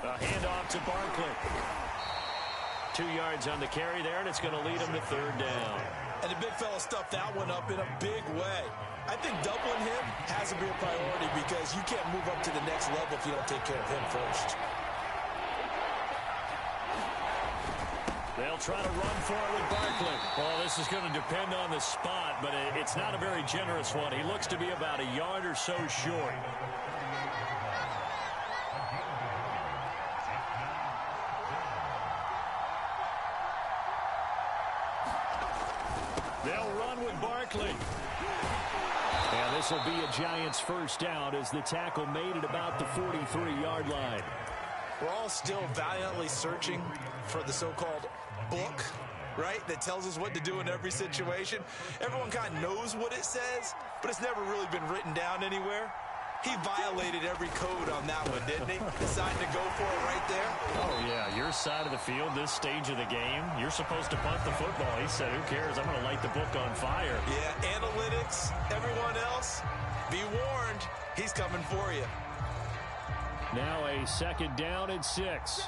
A handoff to Barkley. 2 yards on the carry there, and it's going to lead him to third down. And the big fella stuffed that one up in a big way. I think doubling him has to be a priority because you can't move up to the next level if you don't take care of him first. They'll try to run for it with Barkley. Well, this is going to depend on the spot, but it's not a very generous one. He looks to be about a yard or so short. They'll run with Barkley. And this will be a Giants first down as the tackle made at about the 43-yard line. We're all still valiantly searching for the so-called book, right, that tells us what to do in every situation. Everyone kind of knows what it says, but it's never really been written down anywhere. He violated every code on that one, didn't he? Decided to go for it right there. Oh, yeah, your side of the field, this stage of the game, you're supposed to punt the football. He said, who cares? I'm going to light the book on fire. Yeah, analytics, everyone else, be warned, he's coming for you. Now a second down and 6.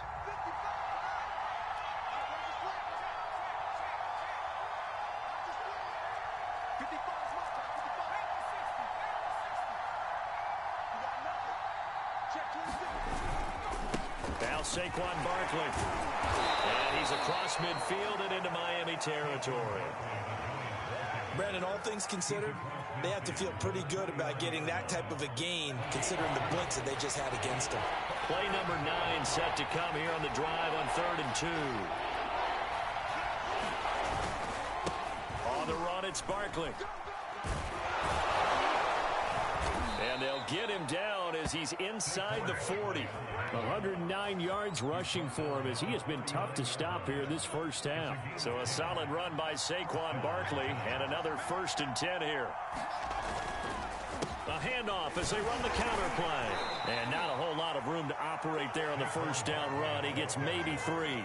Now Saquon Barkley. And he's across midfield and into Miami territory. Brandon, all things considered, they have to feel pretty good about getting that type of a gain considering the blitz that they just had against them. Play number 9 set to come here on the drive on 3rd and 2. On the run, it's Barkley. And they'll get him down as he's inside the 40. 109 yards rushing for him as he has been tough to stop here this first half. So a solid run by Saquon Barkley and another 1st and 10 here. A handoff as they run the counter play. And not a whole lot of room to operate there on the first down run. He gets maybe 3.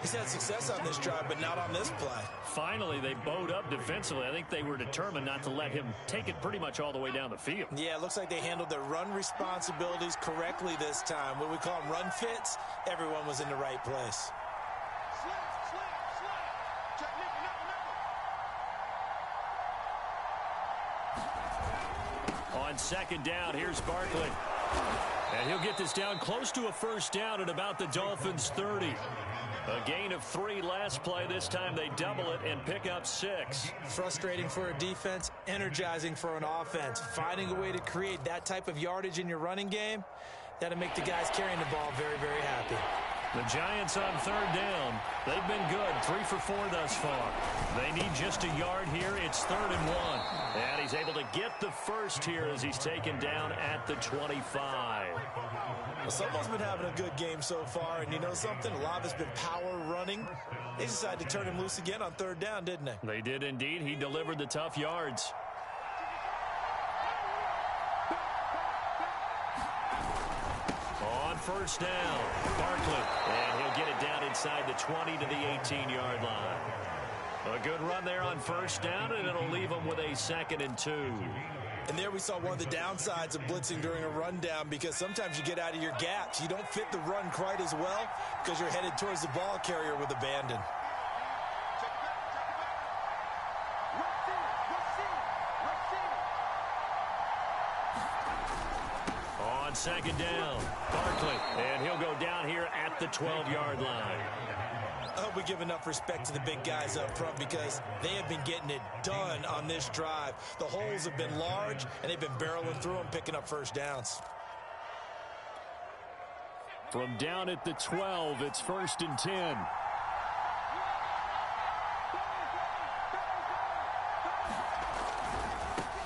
He's had success on this drive, but not on this play. Finally, they bowed up defensively. I think they were determined not to let him take it pretty much all the way down the field. Yeah, it looks like they handled their run responsibilities correctly this time. What we call them run fits, everyone was in the right place. On second down, here's Barkley. And he'll get this down close to a first down at about the Dolphins' 30. A gain of 3 last play. This time they double it and pick up 6. Frustrating for a defense, energizing for an offense. Finding a way to create that type of yardage in your running game, that'll make the guys carrying the ball very, very happy. The Giants on 3rd down. They've been good, 3 for 4 thus far. They need just a yard here. It's 3rd and 1. And he's able to get the first here as he's taken down at the 25. Well, someone's been having a good game so far, and you know something? A lot of it's been power running. They decided to turn him loose again on 3rd down, didn't they? They did indeed. He delivered the tough yards. On first down, Barkley. And he'll get it down inside the 20 to the 18-yard line. A good run there on first down, and it'll leave him with a 2nd and 2. And there we saw one of the downsides of blitzing during a rundown, because sometimes you get out of your gaps. You don't fit the run quite as well because you're headed towards the ball carrier with abandon. On second down, Barkley. And he'll go down here at the 12-yard line. I hope we give enough respect to the big guys up front because they have been getting it done on this drive. The holes have been large, and they've been barreling through them, picking up first downs. From down at the 12, it's 1st and 10.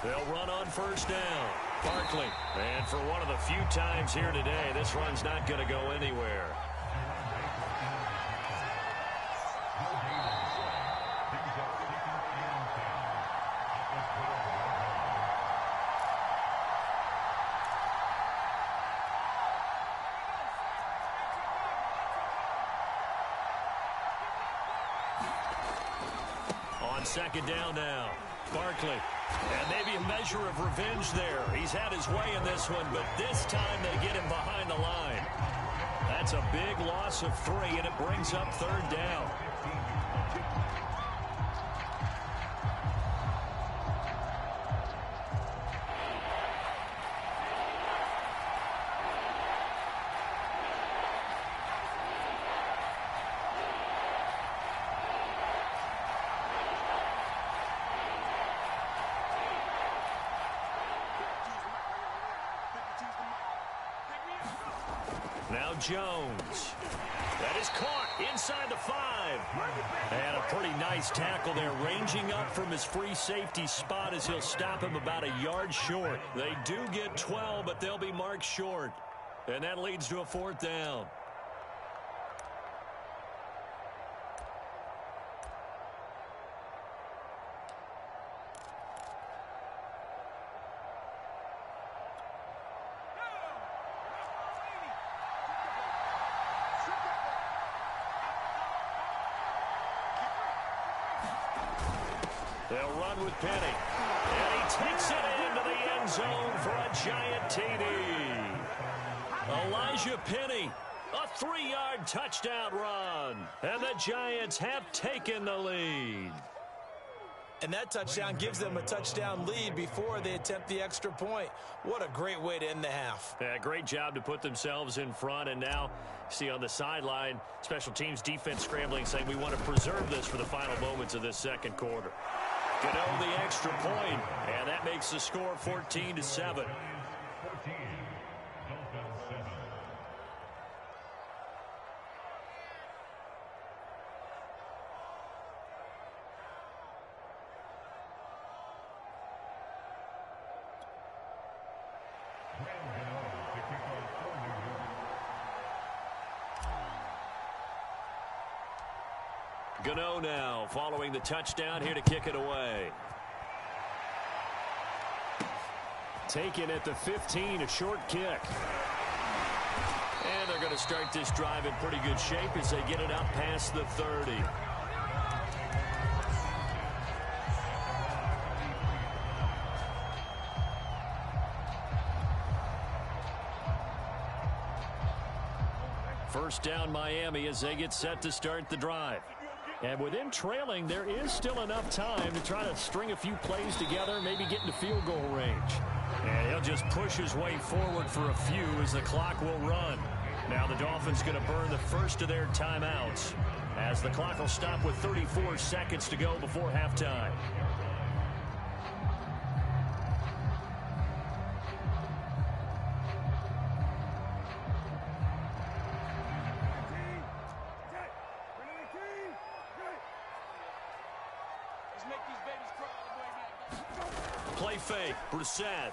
They'll run on first down. Barkley. And for one of the few times here today, this run's not going to go anywhere. On second down now. Barkley. And maybe a measure of revenge there. He's had his way in this one, but this time they get him behind the line. That's a big loss of 3, and it brings up 3rd down. Now Jones. That is caught inside the 5. And a pretty nice tackle there, ranging up from his free safety spot as he'll stop him about a yard short. They do get 12, but they'll be marked short. And that leads to a 4th down. They'll run with Penny. And he takes it into the end zone for a giant TD. Elijah Penny, a 3-yard touchdown run. And the Giants have taken the lead. And that touchdown gives them a touchdown lead before they attempt the extra point. What a great way to end the half. Yeah, great job to put themselves in front. And now, see on the sideline, special teams defense scrambling, saying we want to preserve this for the final moments of this second quarter. Gano the extra point, and that makes the score 14-7. Gano now following the touchdown here to kick it away. Taken at the 15, a short kick. And they're going to start this drive in pretty good shape as they get it out past the 30. First down Miami as they get set to start the drive. And with them trailing, there is still enough time to try to string a few plays together, maybe get into field goal range. And he'll just push his way forward for a few as the clock will run. Now the Dolphins going to burn the first of their timeouts as the clock will stop with 34 seconds to go before halftime. Play fake, Brissett.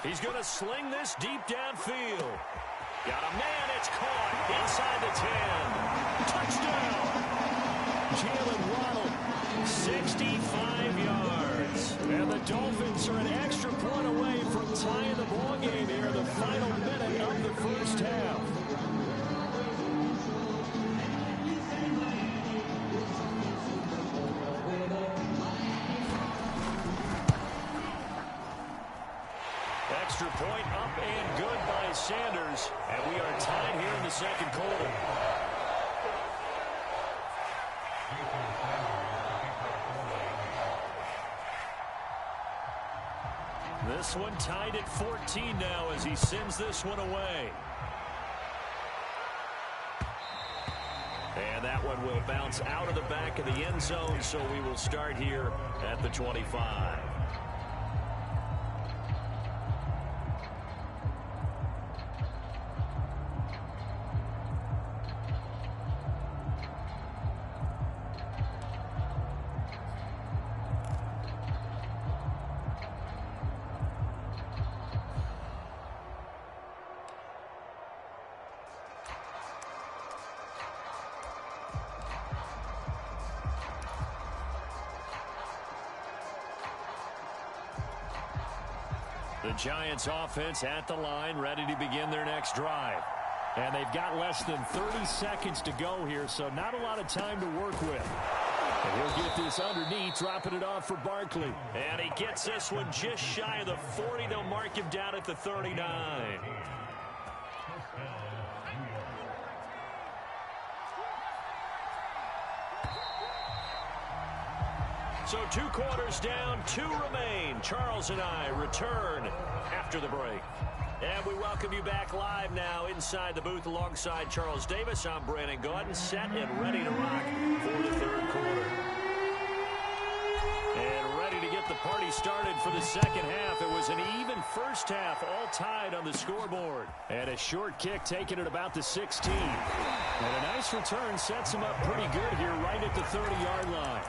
He's going to sling this deep downfield. Got a man, it's caught inside the 10. Touchdown. Jalen Waddle, 65 yards. And the Dolphins are an extra point away from tying the ball game here in the final minute of the first half. Extra point up and good by Sanders. And we are tied here in the second quarter. This one tied at 14 now as he sends this one away. And that one will bounce out of the back of the end zone, so we will start here at the 25. The Giants offense at the line, ready to begin their next drive. And they've got less than 30 seconds to go here, so not a lot of time to work with. And he'll get this underneath, dropping it off for Barkley. And he gets this one just shy of the 40. They'll mark him down at the 39. So 2 quarters down, 2 remain. Charles and I return after the break. And we welcome you back live now inside the booth alongside Charles Davis. I'm Brandon Gaudin, set and ready to rock for the 3rd quarter. And ready to get the party started for the 2nd half. It was an even first half, all tied on the scoreboard. And a short kick taken at about the 16. And a nice return sets him up pretty good here right at the 30-yard line.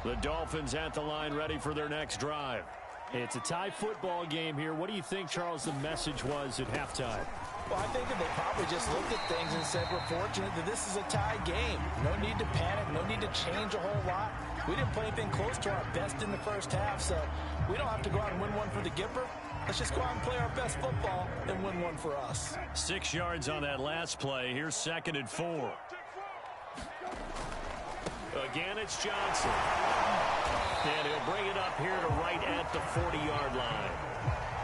The Dolphins at the line ready for their next drive. It's a tie football game here. What do you think, Charles, the message was at halftime? Well, I think that they probably just looked at things and said, we're fortunate that this is a tie game. No need to panic. No need to change a whole lot. We didn't play anything close to our best in the first half, so we don't have to go out and win one for the Gipper. Let's just go out and play our best football and win one for us. 6 yards on that last play. Here's 2nd and 4. Again, it's Johnson. And he'll bring it up here to right at the 40-yard line.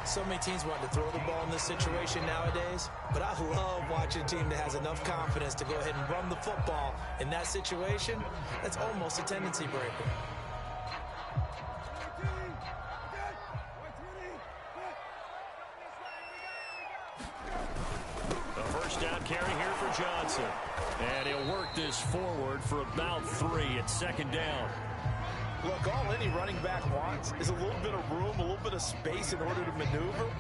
So many teams want to throw the ball in this situation nowadays, but I love watching a team that has enough confidence to go ahead and run the football in that situation. That's almost a tendency breaker. A first down carry here for Johnson. And he'll work this forward for about 3 at 2nd down. Look, all any running back wants is a little bit of room, a little bit of space in order to maneuver.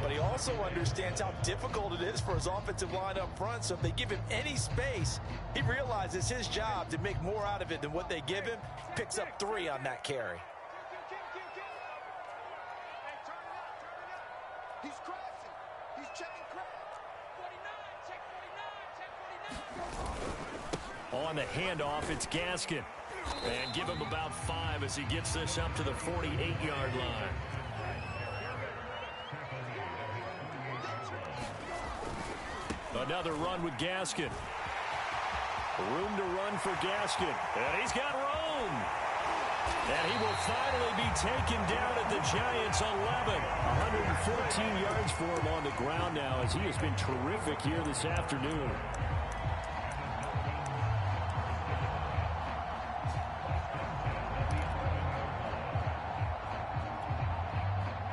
But he also understands how difficult it is for his offensive line up front. So if they give him any space, he realizes his job to make more out of it than what they give him. Picks up 3 on that carry. He's crossing. He's checking crack. 49, check 49. On the handoff, it's Gaskin. And give him about 5 as he gets this up to the 48-yard line. Another run with Gaskin. Room to run for Gaskin. And he's got room. And he will finally be taken down at the Giants' 11. 114 yards for him on the ground now as he has been terrific here this afternoon.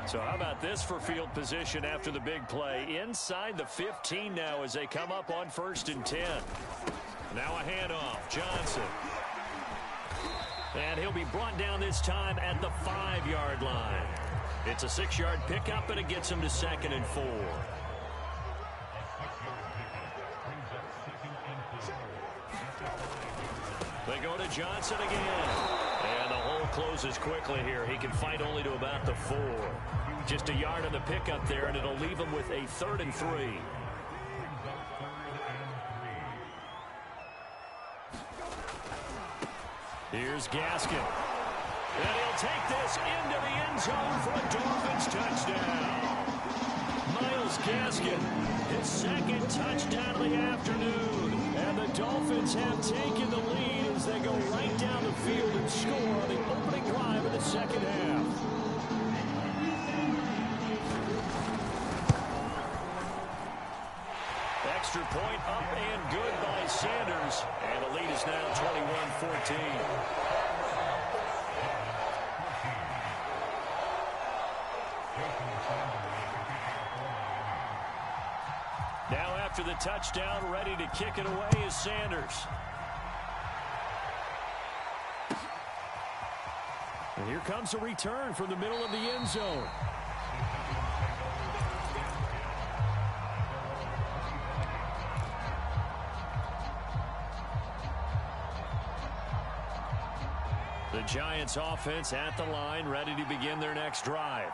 So how about this for field position after the big play? Inside the 15 now as they come up on 1st and 10. Now a handoff. Johnson. And he'll be brought down this time at the 5-yard line. It's a 6-yard pickup, and it gets him to 2nd and 4. They go to Johnson again. And the hole closes quickly here. He can fight only to about the 4. Just a yard on the pickup there, and it'll leave him with a 3rd and 3. Here's Gaskin. And he'll take this into the end zone for a Dolphins touchdown. Myles Gaskin, his 2nd touchdown of the afternoon. And the Dolphins have taken the lead as they go right down the field and score on the opening drive of the 2nd half. Extra point up and good by Sanders. And the lead is now 21-14. Now after the touchdown, ready to kick it away is Sanders. And here comes a return from the middle of the end zone. The Giants offense at the line, ready to begin their next drive.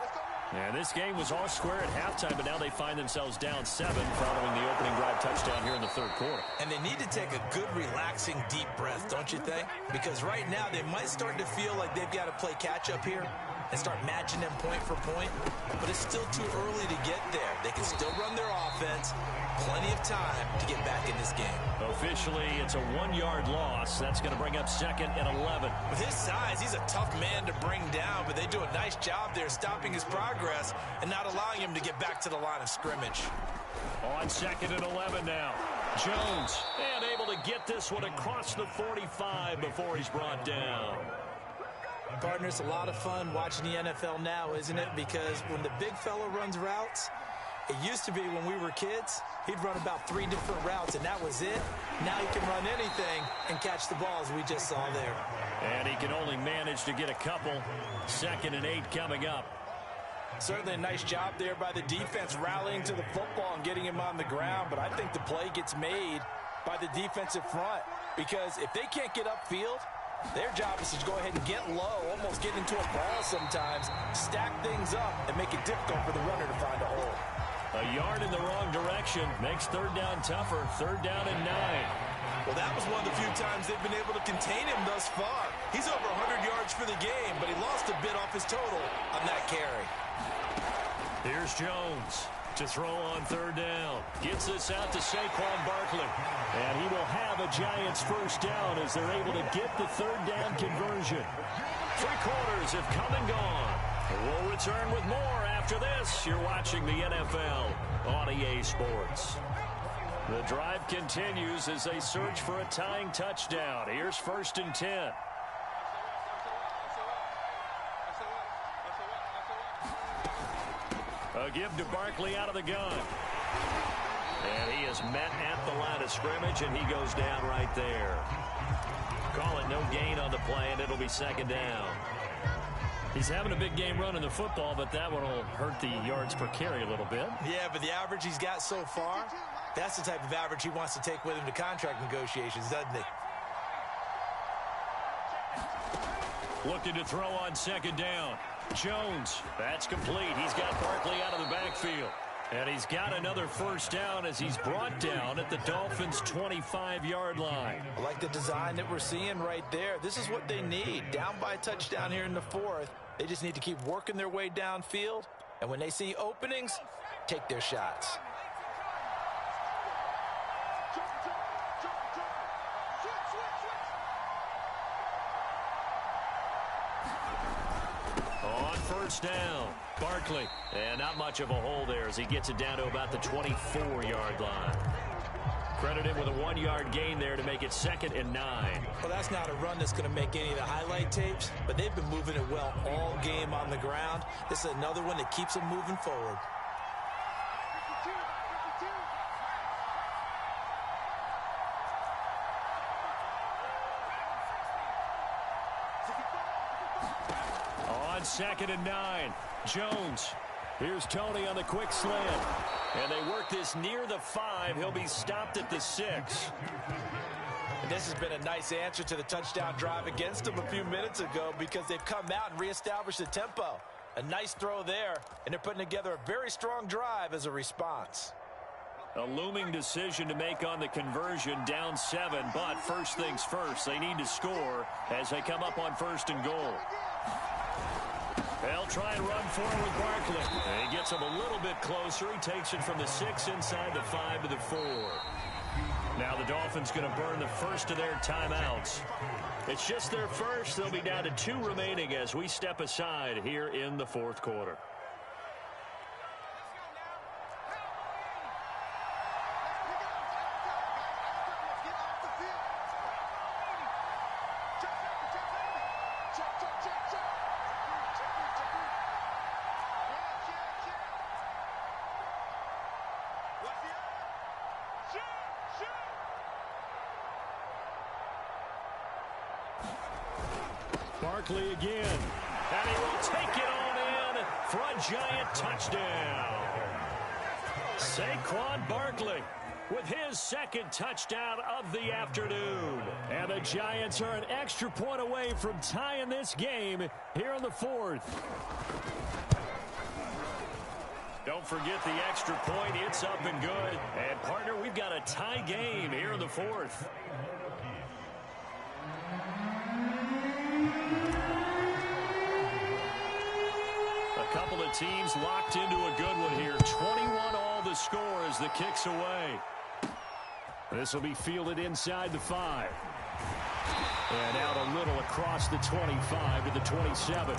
And this game was all square at halftime, but now they find themselves down 7 following the opening drive touchdown here in the third quarter. And they need to take a good, relaxing, deep breath, don't you think? Because right now they might start to feel like they've got to play catch-up here and start matching them point for point. But it's still too early to get there. They can still run their offense. Plenty of time to get back in this game. Officially, it's a 1-yard loss. That's going to bring up 2nd and 11. With his size, he's a tough man to bring down, but they do a nice job there stopping his progress and not allowing him to get back to the line of scrimmage. On 2nd and 11 now. Jones, and able to get this one across the 45 before he's brought down. Partner, it's a lot of fun watching the NFL now, isn't it? Because when the big fella runs routes, it used to be when we were kids, he'd run about 3 different routes, and that was it. Now he can run anything and catch the ball, as we just saw there. And he can only manage to get a couple. 2nd and 8 coming up. Certainly a nice job there by the defense rallying to the football and getting him on the ground, but I think the play gets made by the defensive front, because if they can't get upfield, their job is to go ahead and get low, almost get into a ball sometimes, stack things up, and make it difficult for the runner to find a hole. A yard in the wrong direction makes 3rd down tougher. 3rd down and 9. Well, that was one of the few times they've been able to contain him thus far. He's over 100 yards for the game, but he lost a bit off his total on that carry. Here's Jones to throw on 3rd down. Gets this out to Saquon Barkley. And he will have a Giants 1st down as they're able to get the 3rd down conversion. 3 quarters have come and gone. We'll return with more after this. You're watching the NFL on EA Sports. The drive continues as they search for a tying touchdown. Here's 1st and 10. A give to Barkley out of the gun. And he is met at the line of scrimmage, and he goes down right there. Call it no gain on the play, and it'll be 2nd down. He's having a big game running the football, but that one will hurt the yards per carry a little bit. Yeah, but the average he's got so far, that's the type of average he wants to take with him to contract negotiations, doesn't he? Looking to throw on 2nd down. Jones, that's complete. He's got Barkley out of the backfield. And he's got another 1st down as he's brought down at the Dolphins' 25-yard line. I like the design that we're seeing right there. This is what they need. Down by a touchdown here in the 4th. They just need to keep working their way downfield. And when they see openings, take their shots. On 1st down, Barkley. And not much of a hole there as he gets it down to about the 24-yard line. Credited with a 1-yard gain there to make it 2nd and 9. Well, that's not a run that's going to make any of the highlight tapes, but they've been moving it well all game on the ground. This is another one that keeps them moving forward. On 2nd and 9, Jones. Here's Tony on the quick slant. And they work this near the 5. He'll be stopped at the 6. And this has been a nice answer to the touchdown drive against them a few minutes ago because they've come out and reestablished the tempo. A nice throw there, and they're putting together a very strong drive as a response. A looming decision to make on the conversion, down 7. But first things first, they need to score as they come up on 1st and goal. They'll try and run forward with Barkley. And he gets him a little bit closer. He takes it from the 6 inside the 5 to the 4. Now the Dolphins going to burn the first of their timeouts. It's just their first. They'll be down to 2 remaining as we step aside here in the 4th quarter. Barkley again, and he will take it on in for a Giant touchdown. Saquon Barkley with his 2nd touchdown of the afternoon. And the Giants are an extra point away from tying this game here in the 4th. Don't forget the extra point. It's up and good. And, partner, we've got a tie game here in the fourth. A couple of teams locked into a good one here. 21 all the score as the kick's away. This will be fielded inside the 5. And out a little across the 25 to the 27.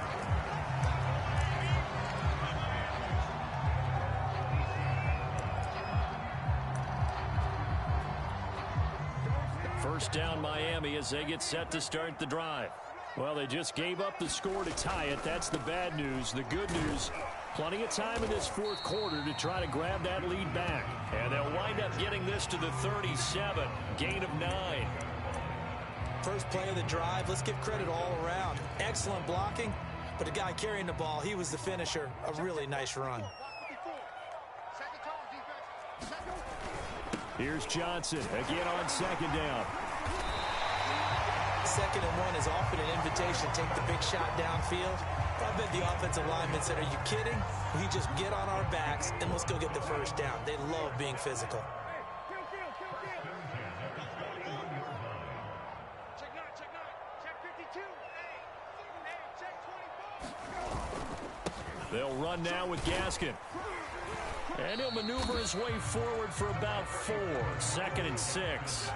First down Miami as they get set to start the drive. Well, they just gave up the score to tie it. That's the bad news. The good news, plenty of time in this fourth quarter to try to grab that lead back. And they'll wind up getting this to the 37. Gain of 9. First play of the drive, let's give credit all around. Excellent blocking, but the guy carrying the ball, he was the finisher. A really nice run. Here's Johnson again on second down. 2nd and 1 is often an invitation. Take the big shot downfield. I bet the offensive lineman said, are you kidding? We just get on our backs and let's go get the first down. They love being physical. They'll run now with Gaskin. And he'll maneuver his way forward for about 4. 2nd and 6.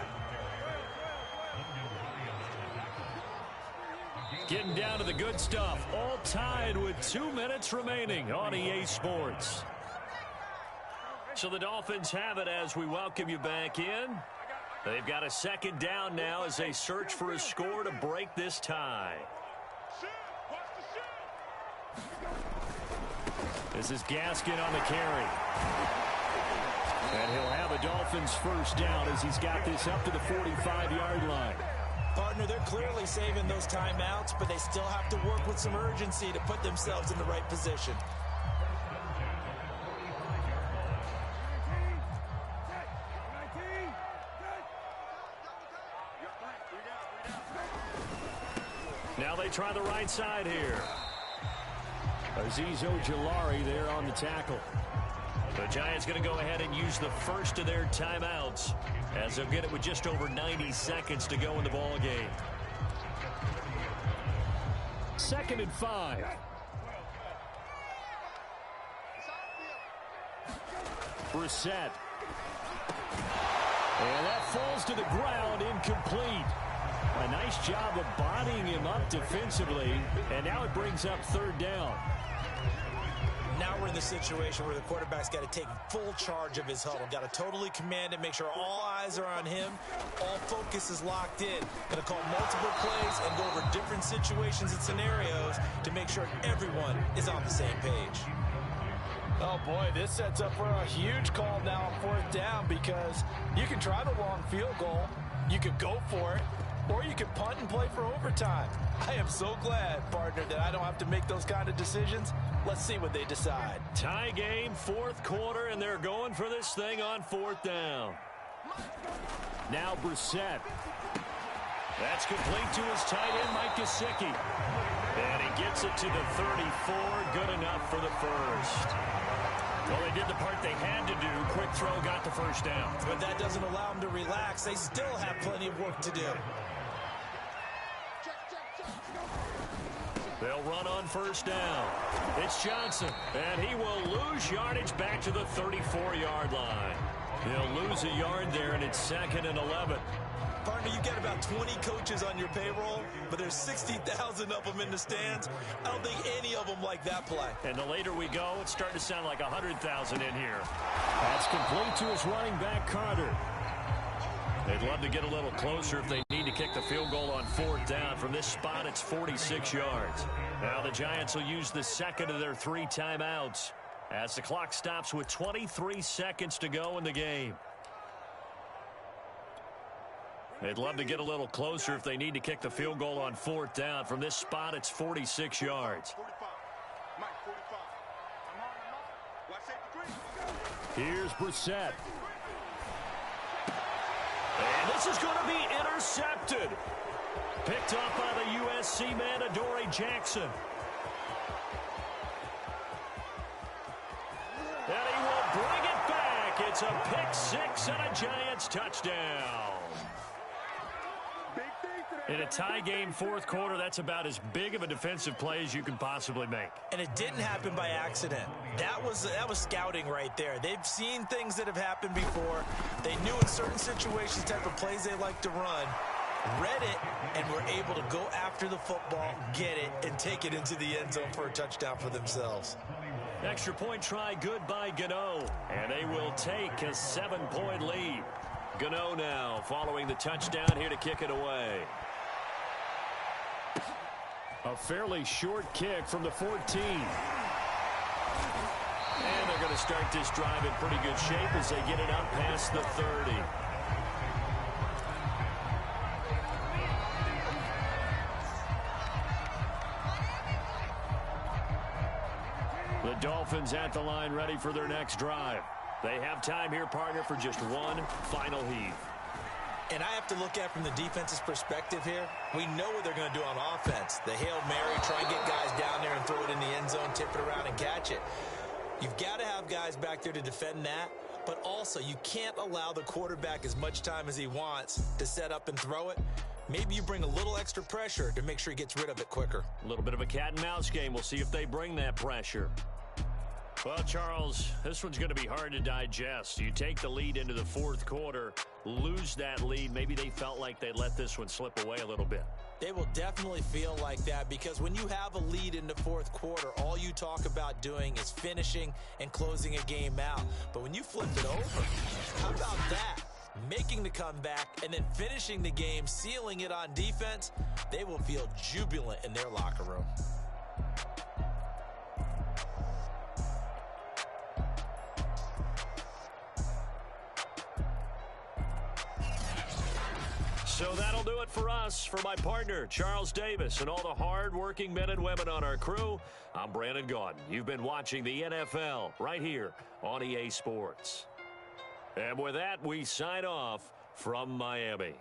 Getting down to the good stuff. All tied with 2 minutes remaining on EA Sports. So the Dolphins have it as we welcome you back in. They've got a 2nd down now as they search for a score to break this tie. This is Gaskin on the carry. And he'll have a Dolphins first down as he's got this up to the 45-yard line. Partner, they're clearly saving those timeouts, but they still have to work with some urgency to put themselves in the right position. Now they try the right side here. Azeez Ojulari there on the tackle. The Giants going to go ahead and use the first of their timeouts as they'll get it with just over 90 seconds to go in the ball game. 2nd and 5. Brissett. And that falls to the ground, incomplete. A nice job of bodying him up defensively, and now it brings up 3rd down. Now we're in the situation where the quarterback's got to take full charge of his huddle. Got to totally command it, make sure all eyes are on him. All focus is locked in. Going to call multiple plays and go over different situations and scenarios to make sure everyone is on the same page. Oh, boy, this sets up for a huge call now on 4th down because you can try the long field goal. You could go for it. Or you can punt and play for overtime. I am so glad, partner, that I don't have to make those kind of decisions. Let's see what they decide. Tie game, 4th quarter, and they're going for this thing on 4th down. Now Brissett. That's complete to his tight end, Mike Gesicki. And he gets it to the 34. Good enough for the first. Well, they did the part they had to do. Quick throw got the first down. But that doesn't allow them to relax. They still have plenty of work to do. They'll run on first down. It's Johnson, and he will lose yardage back to the 34-yard line. He'll lose a yard there, and it's 2nd and 11. Partner, you've got about 20 coaches on your payroll, but there's 60,000 of them in the stands. I don't think any of them like that play. And the later we go, it's starting to sound like 100,000 in here. That's complete to his running back, Carter. They'd love to get a little closer if they need to kick the field goal on 4th down. From this spot, it's 46 yards. Now the Giants will use the 2nd of their 3 timeouts as the clock stops with 23 seconds to go in the game. They'd love to get a little closer if they need to kick the field goal on 4th down. From this spot, it's 46 yards. Here's Brissett. And this is going to be intercepted. Picked up by the USC man, Adoree Jackson. It's a pick six and a Giants touchdown. In a tie game fourth quarter, that's about as big of a defensive play as you can possibly make. And it didn't happen by accident. That was scouting right there. They've seen things that have happened before. They knew in certain situations the type of plays they like to run, read it, and were able to go after the football, get it, and take it into the end zone for a touchdown for themselves. Extra point try good by Gano, and they will take a 7-point lead. Gano now following the touchdown here to kick it away. A fairly short kick from the 14. And they're going to start this drive in pretty good shape as they get it up past the 30. The Dolphins at the line ready for their next drive. They have time here, partner, for just one final heave. And I have to look at from the defense's perspective here. We know what they're going to do on offense. The Hail Mary, try and get guys down there and throw it in the end zone, tip it around and catch it. You've got to have guys back there to defend that, but also you can't allow the quarterback as much time as he wants to set up and throw it. Maybe you bring a little extra pressure to make sure he gets rid of it quicker. A little bit of a cat and mouse game. We'll see if they bring that pressure. Well, Charles, this one's going to be hard to digest. You take the lead into the fourth quarter, lose that lead. Maybe they felt like they let this one slip away a little bit. They will definitely feel like that because when you have a lead in the fourth quarter, all you talk about doing is finishing and closing a game out. But when you flip it over, how about that? Making the comeback and then finishing the game, sealing it on defense, they will feel jubilant in their locker room. So that'll do it for us. For my partner, Charles Davis, and all the hard-working men and women on our crew, I'm Brandon Gaudin. You've been watching the NFL right here on EA Sports. And with that, we sign off from Miami.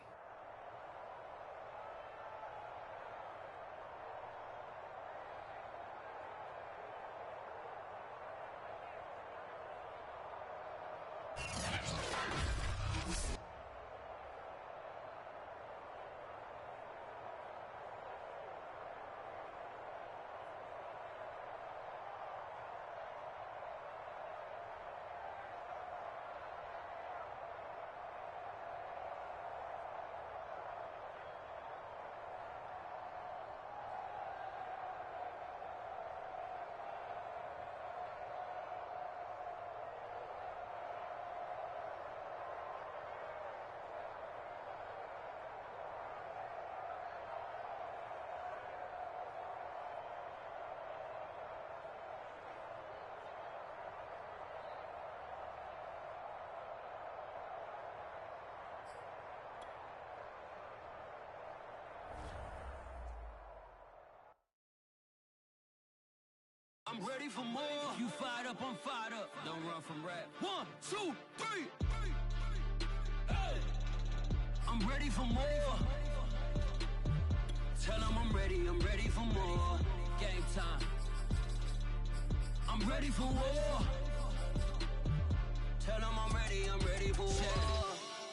I'm ready for more. If you fired up, I'm fired up. Don't run from rap. 1, 2, 3. Hey. I'm ready for more. Tell them I'm ready for more. Game time. I'm ready for war. Tell them I'm ready for war.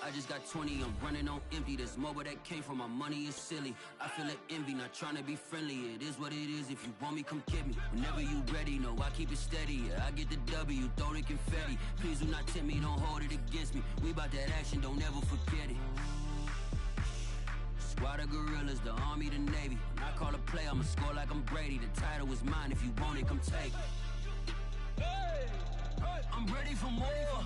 I just got 20, I'm running on empty. This mobile that came from my money is silly. I feel it envy, not trying to be friendly. It is what it is, if you want me, come get me. Whenever you ready, no, I keep it steady. Yeah, I get the W, throw the confetti. Please do not tempt me, don't hold it against me. We about that action, don't ever forget it. Squad of gorillas, the army, the navy. When I call a play, I'ma score like I'm Brady. The title is mine, if you want it, come take it. I'm ready for more.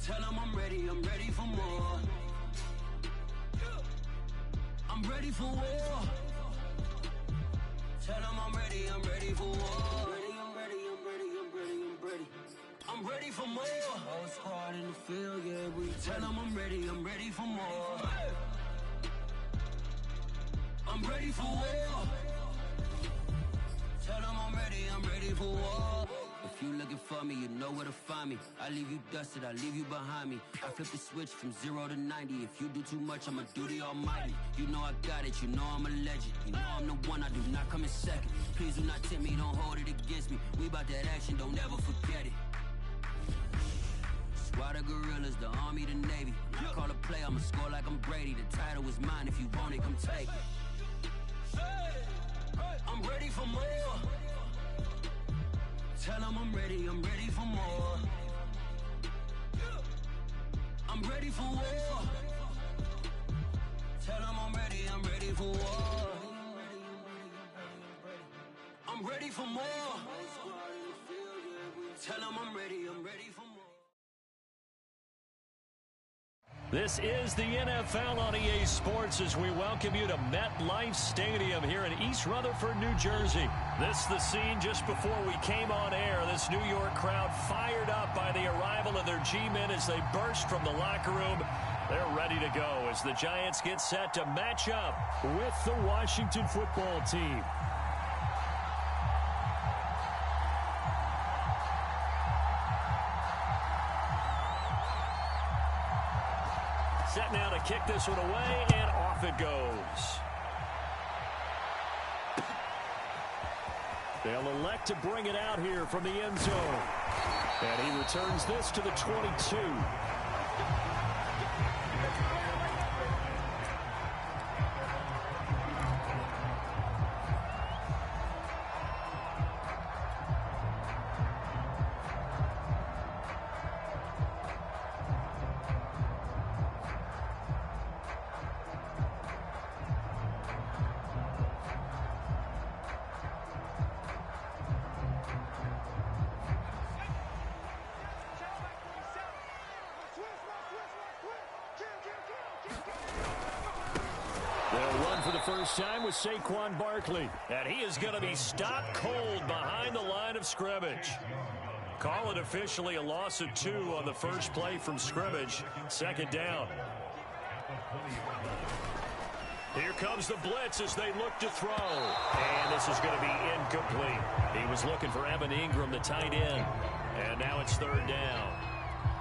Tell them I'm ready for more. I'm ready for war. Tell them I'm ready for war. I'm ready. I'm ready for more. Whole squad in the field, yeah, we tell them I'm ready for more. I'm ready for war. Tell them I'm ready for war. If you looking for me, you know where to find me. I leave you dusted, I leave you behind me. I flip the switch from 0 to 90. If you do too much, I'ma do the almighty. You know I got it, you know I'm a legend. You know I'm the one, I do not come in second. Please do not tempt me, don't hold it against me. We about that action, don't ever forget it. Why the gorillas, the army, the navy? When I call a play, I'ma score like I'm Brady. The title is mine, if you want it, come take it. I'm ready for more. Tell them I'm ready for more. I'm ready for war. Tell them I'm ready for war. I'm ready for more. Tell them I'm ready for more. This is the NFL on EA Sports as we welcome you to MetLife Stadium here in East Rutherford, New Jersey. This is the scene just before we came on air. This New York crowd fired up by the arrival of their G-men as they burst from the locker room. They're ready to go as the Giants get set to match up with the Washington football team. Set now to kick this one away, and off it goes. They'll elect to bring it out here from the end zone. And he returns this to the 22. First time with Saquon Barkley, and he is going to be stopped cold behind the line of scrimmage. Call it officially a loss of 2 on the first play from scrimmage. Second down. Here comes the blitz as they look to throw. And this is going to be incomplete. He was looking for Evan Ingram, the tight end. And now it's third down.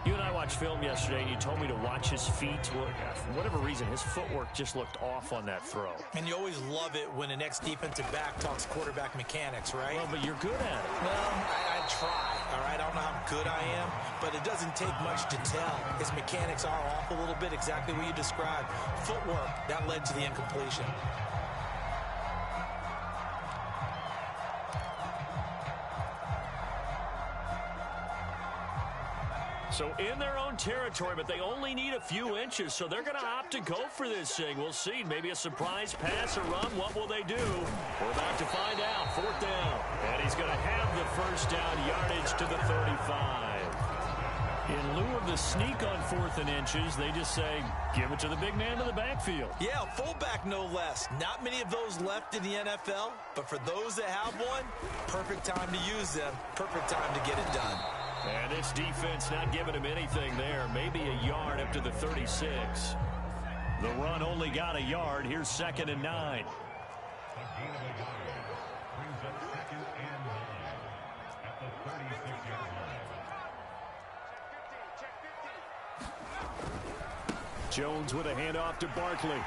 You and I watched film yesterday, and you told me to watch his feet. For whatever reason, his footwork just looked off on that throw. And you always love it when an ex-defensive back talks quarterback mechanics, right? Well, but you're good at it. Well, I try, all right? I don't know how good I am, but it doesn't take much to tell. His mechanics are off a little bit, exactly what you described. Footwork, that led to the incompletion. So in their own territory, but they only need a few inches, so they're going to opt to go for this thing. We'll see. Maybe a surprise pass or run. What will they do? We're about to find out. Fourth down. And he's going to have the first down yardage to the 35. In lieu of the sneak on 4th and inches, they just say, give it to the big man in the backfield. Yeah, fullback no less. Not many of those left in the NFL, but for those that have one, perfect time to use them. Perfect time to get it done. And this defense not giving him anything there. Maybe a yard up to the 36. The run only got a yard. Here's 2nd and 9. Jones with a handoff to Barkley.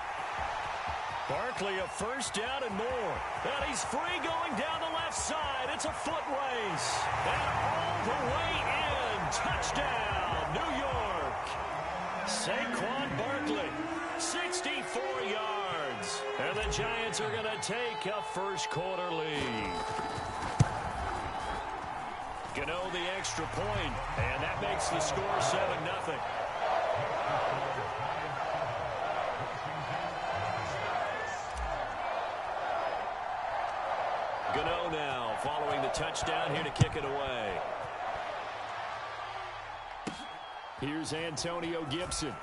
Barkley a first down and more. And he's free going down the left side. It's a foot race. And all the way in. Touchdown, New York. Saquon Barkley, 64 yards. And the Giants are going to take a first quarter lead. Gano the extra point, and that makes the score 7-0. Gano now following the touchdown here to kick it away. Here's Antonio Gibson.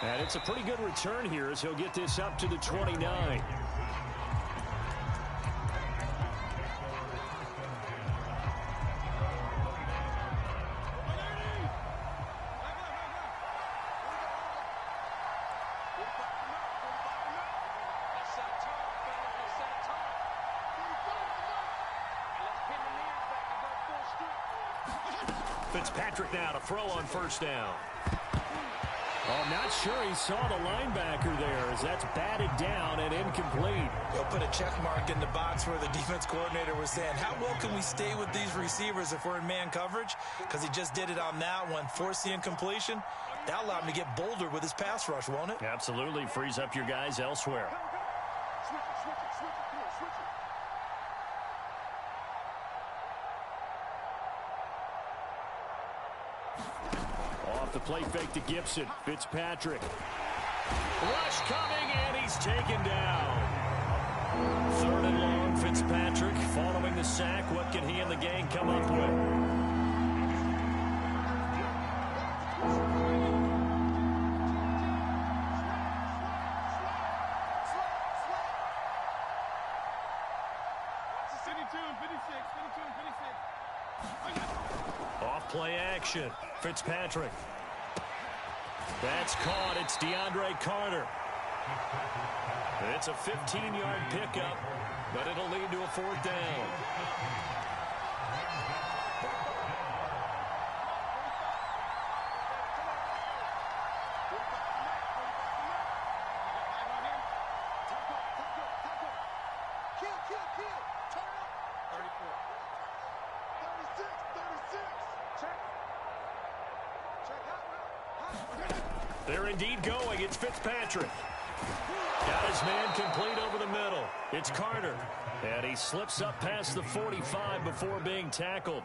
And it's a pretty good return here as he'll get this up to the 29. Fitzpatrick now to throw on first down. I'm not sure he saw the linebacker there as that's batted down and incomplete. He'll put a check mark in the box where the defense coordinator was saying, how well can we stay with these receivers if we're in man coverage? Because he just did it on that one, forced the incompletion. That allowed him to get bolder with his pass rush, won't it? Absolutely. Frees up your guys elsewhere. Off the play fake to Gibson. Fitzpatrick. Rush coming, and he's taken down. 3rd and long, Fitzpatrick following the sack. What can he and the gang come up with? Off play action. Fitzpatrick. That's caught. It's DeAndre Carter. It's a 15-yard pickup, but it'll lead to a 4th down. They're indeed going. It's Fitzpatrick. Got his man complete over the middle. It's Carter. And he slips up past the 45 before being tackled.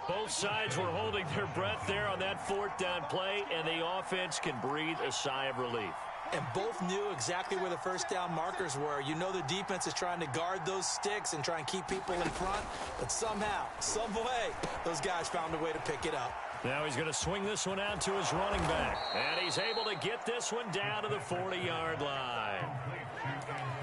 Both sides were holding their breath there on that 4th down play, and the offense can breathe a sigh of relief. And both knew exactly where the 1st down markers were. You know the defense is trying to guard those sticks and try and keep people in front. But somehow, some way, those guys found a way to pick it up. Now he's going to swing this one out to his running back. And he's able to get this one down to the 40-yard line.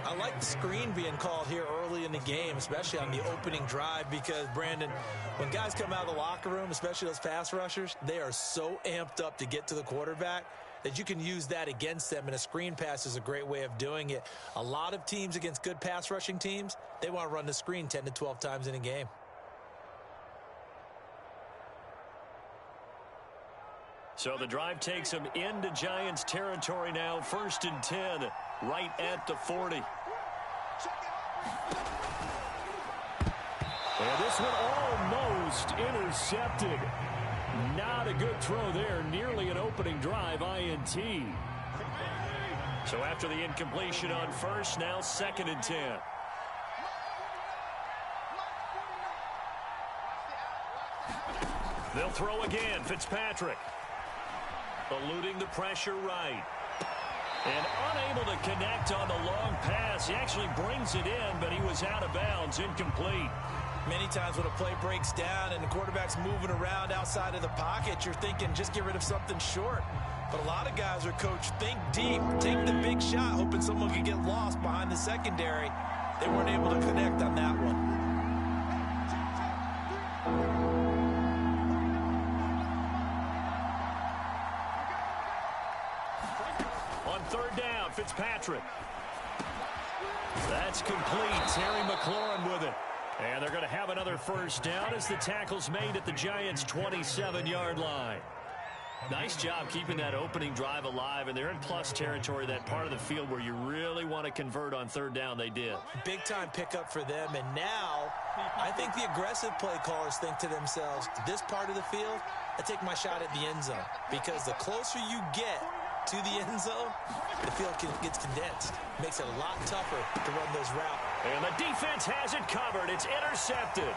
I like the screen being called here early in the game, especially on the opening drive, because, Brandon, when guys come out of the locker room, especially those pass rushers, they are so amped up to get to the quarterback that you can use that against them, and a screen pass is a great way of doing it. A lot of teams against good pass rushing teams, they want to run the screen 10 to 12 times in a game. So the drive takes him into Giants territory now. 1st and 10, right at the 40. And this one almost intercepted. Not a good throw there. Nearly an opening drive, INT. So after the incompletion on 1st, now 2nd and 10. They'll throw again. Fitzpatrick. Eluding the pressure right. And unable to connect on the long pass. He actually brings it in, but he was out of bounds, incomplete. Many times when a play breaks down and the quarterback's moving around outside of the pocket, you're thinking just get rid of something short. But a lot of guys are coached, think deep, take the big shot, hoping someone could get lost behind the secondary. They weren't able to connect on that one. On 3rd down, Fitzpatrick. That's complete. Terry McLaurin with it. And they're going to have another 1st down as the tackle's made at the Giants' 27-yard line. Nice job keeping that opening drive alive, and they're in plus territory, that part of the field where you really want to convert on 3rd down. They did. Big-time pickup for them, and now I think the aggressive play callers think to themselves, this part of the field, I take my shot at the end zone, because the closer you get to the end zone, the field gets condensed. Makes it a lot tougher to run those routes. And the defense has it covered. It's intercepted.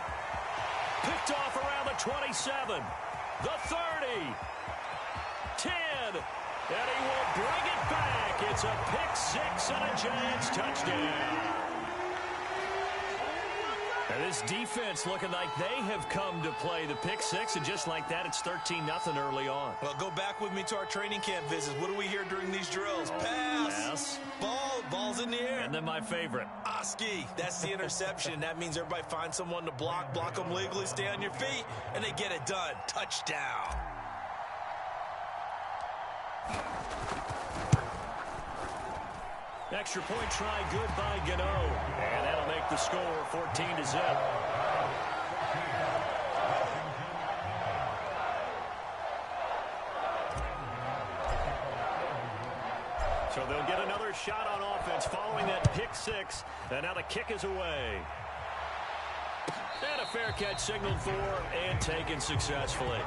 Picked off around the 27, the 30, 10, and he will bring it back. It's a pick-6 and a Giants touchdown. And this defense looking like they have come to play the pick-6, and just like that, it's 13-0 early on. Well, go back with me to our training camp visits. What do we hear during these drills? Pass. Ball's in the air. And then my favorite. Oski. That's the interception. That means everybody finds someone to block them legally, stay on your feet, and they get it done. Touchdown. Extra point try good by Gano. And that'll make the score 14-0. So they'll get another shot on offense following that pick six. And now the kick is away. And a fair catch signaled for and taken successfully.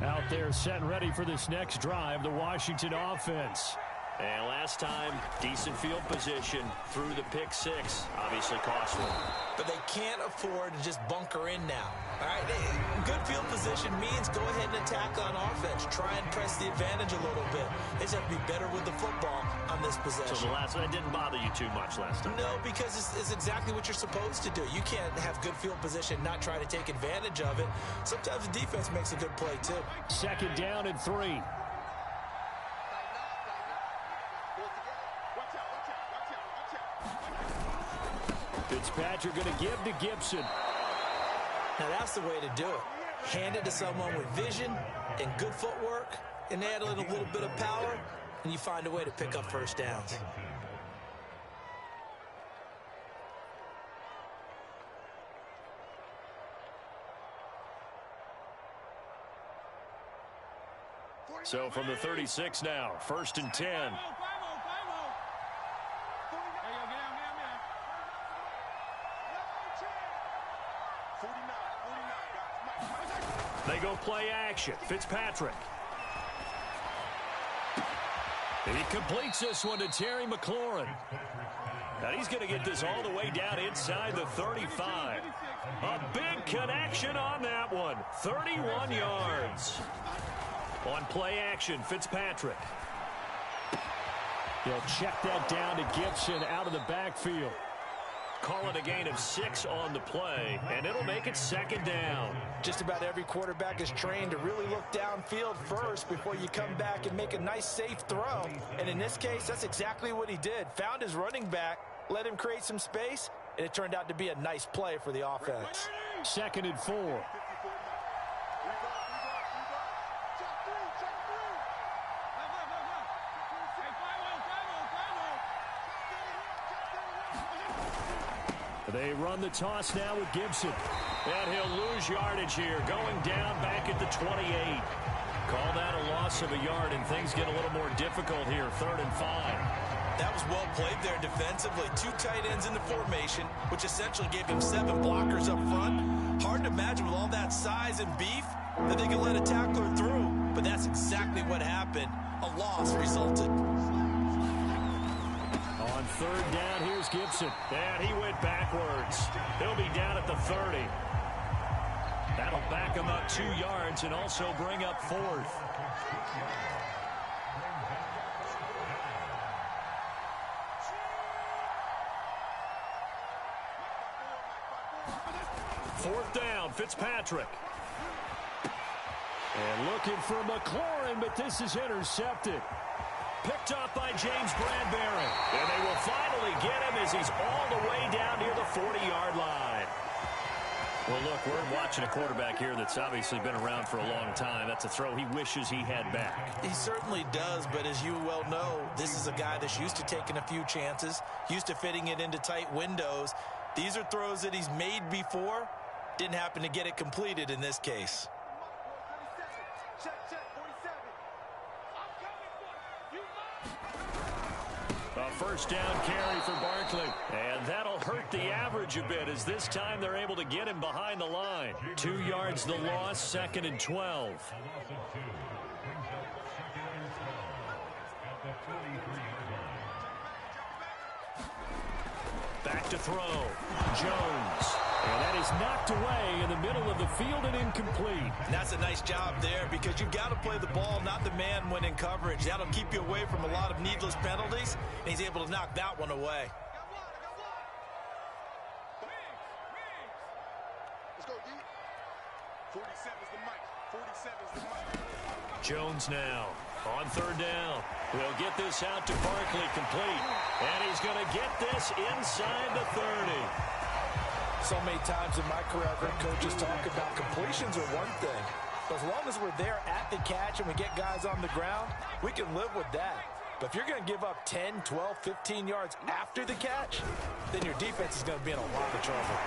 Out there set and ready for this next drive, the Washington offense. And last time, decent field position through the pick six. Obviously costly. But they can't afford to just bunker in now. All right, good field position means go ahead and attack on offense. Try and press the advantage a little bit. They just have to be better with the football on this possession. So the last one didn't bother you too much last time? No, because it's exactly what you're supposed to do. You can't have good field position, not try to take advantage of it. Sometimes the defense makes a good play, too. Second down and 3. Fitzpatrick going to give to Gibson. Now, that's the way to do it. Hand it to someone with vision and good footwork, and add in a little bit of power, and you find a way to pick up first downs. So from the 36 now, 1st and 10. They go play action. Fitzpatrick. And he completes this one to Terry McLaurin. And he's going to get this all the way down inside the 35. A big connection on that one. 31 yards. On play action, Fitzpatrick. He'll check that down to Gibson out of the backfield. Call it a gain of 6 on the play, and it'll make it 2nd down. Just about every quarterback is trained to really look downfield first before you come back and make a nice, safe throw. And in this case, that's exactly what he did. Found his running back, let him create some space, and it turned out to be a nice play for the offense. 2nd and 4. They run the toss now with Gibson. And he'll lose yardage here, going down back at the 28. Call that a loss of a yard, and things get a little more difficult here, 3rd and 5. That was well played there defensively. 2 tight ends in the formation, which essentially gave him 7 blockers up front. Hard to imagine with all that size and beef that they could let a tackler through. But that's exactly what happened. A loss resulted. On 3rd down, here's Gibson. And he went backwards. He'll be down at the 30. That'll back him up 2 yards and also bring up 4th. Fourth down, Fitzpatrick. And looking for McLaurin, but this is intercepted. Picked up by James Bradbury. And they will finally get him as he's all the way down near the 40-yard line. Well, look, we're watching a quarterback here that's obviously been around for a long time. That's a throw he wishes he had back. He certainly does, but as you well know, this is a guy that's used to taking a few chances, used to fitting it into tight windows. These are throws that he's made before. Didn't happen to get it completed in this case. A first down carry for Barkley. And that'll hurt the average a bit as this time they're able to get him behind the line. 2 yards the loss, 2nd and 12. Back to throw. Jones. And that is knocked away in the middle of the field and incomplete. And that's a nice job there because you've got to play the ball, not the man when in coverage. That'll keep you away from a lot of needless penalties, and he's able to knock that one away. Let's go, D. 47's the mic. 47's the mic. Jones now. On third down, he'll get this out to Barkley complete. And he's going to get this inside the 30. So many times in my career, I've heard coaches talk about completions are one thing. But as long as we're there at the catch and we get guys on the ground, we can live with that. But if you're going to give up 10, 12, 15 yards after the catch, then your defense is going to be in a lot of trouble.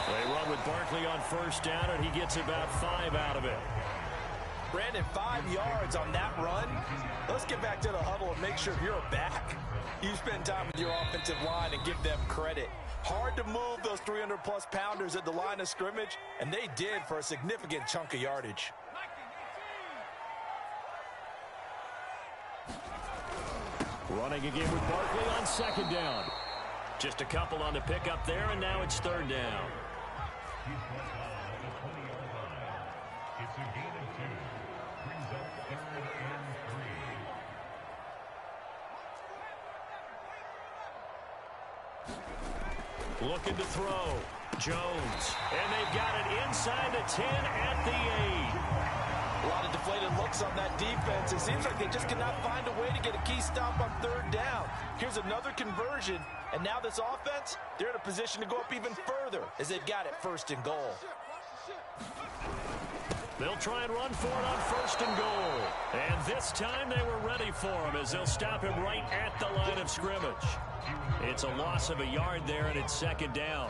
They run with Barkley on first down, and he gets about 5 out of it. Brandon, 5 yards on that run. Let's get back to the huddle and make sure if you're a back, you spend time with your offensive line and give them credit. Hard to move those 300-plus pounders at the line of scrimmage, and they did for a significant chunk of yardage. Running again with Barkley on second down. Just a couple on the pickup there, and now it's third down. Looking to throw. Jones. And they've got it inside the 10 at the 8. A lot of deflated looks on that defense. It seems like they just cannot find a way to get a key stop on third down. Here's another conversion, and now this offense, they're in a position to go up even further as they've got it first and goal. They'll try and run for it on first and goal. And this time they were ready for him as they'll stop him right at the line of scrimmage. It's a loss of a yard there, and it's second down.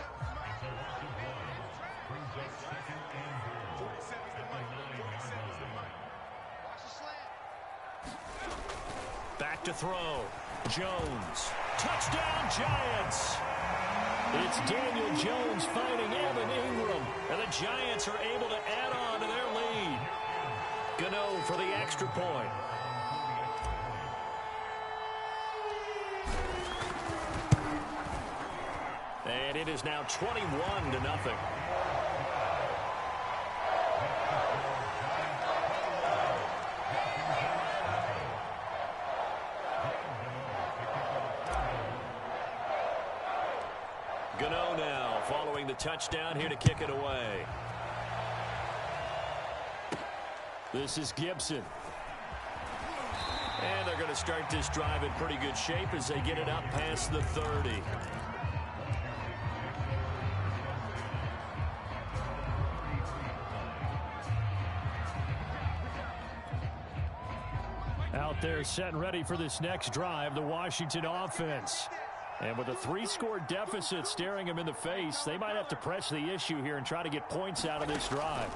Back to throw. Jones. Touchdown, Giants! It's Daniel Jones finding Evan Ingram, and the Giants are able to add on to their lead. Gano for the extra point. And it is now 21-0. Gano now following the touchdown here to kick it away. This is Gibson. And they're going to start this drive in pretty good shape as they get it up past the 30. Out there set and ready for this next drive, the Washington offense. And with a 3-score deficit staring them in the face, they might have to press the issue here and try to get points out of this drive.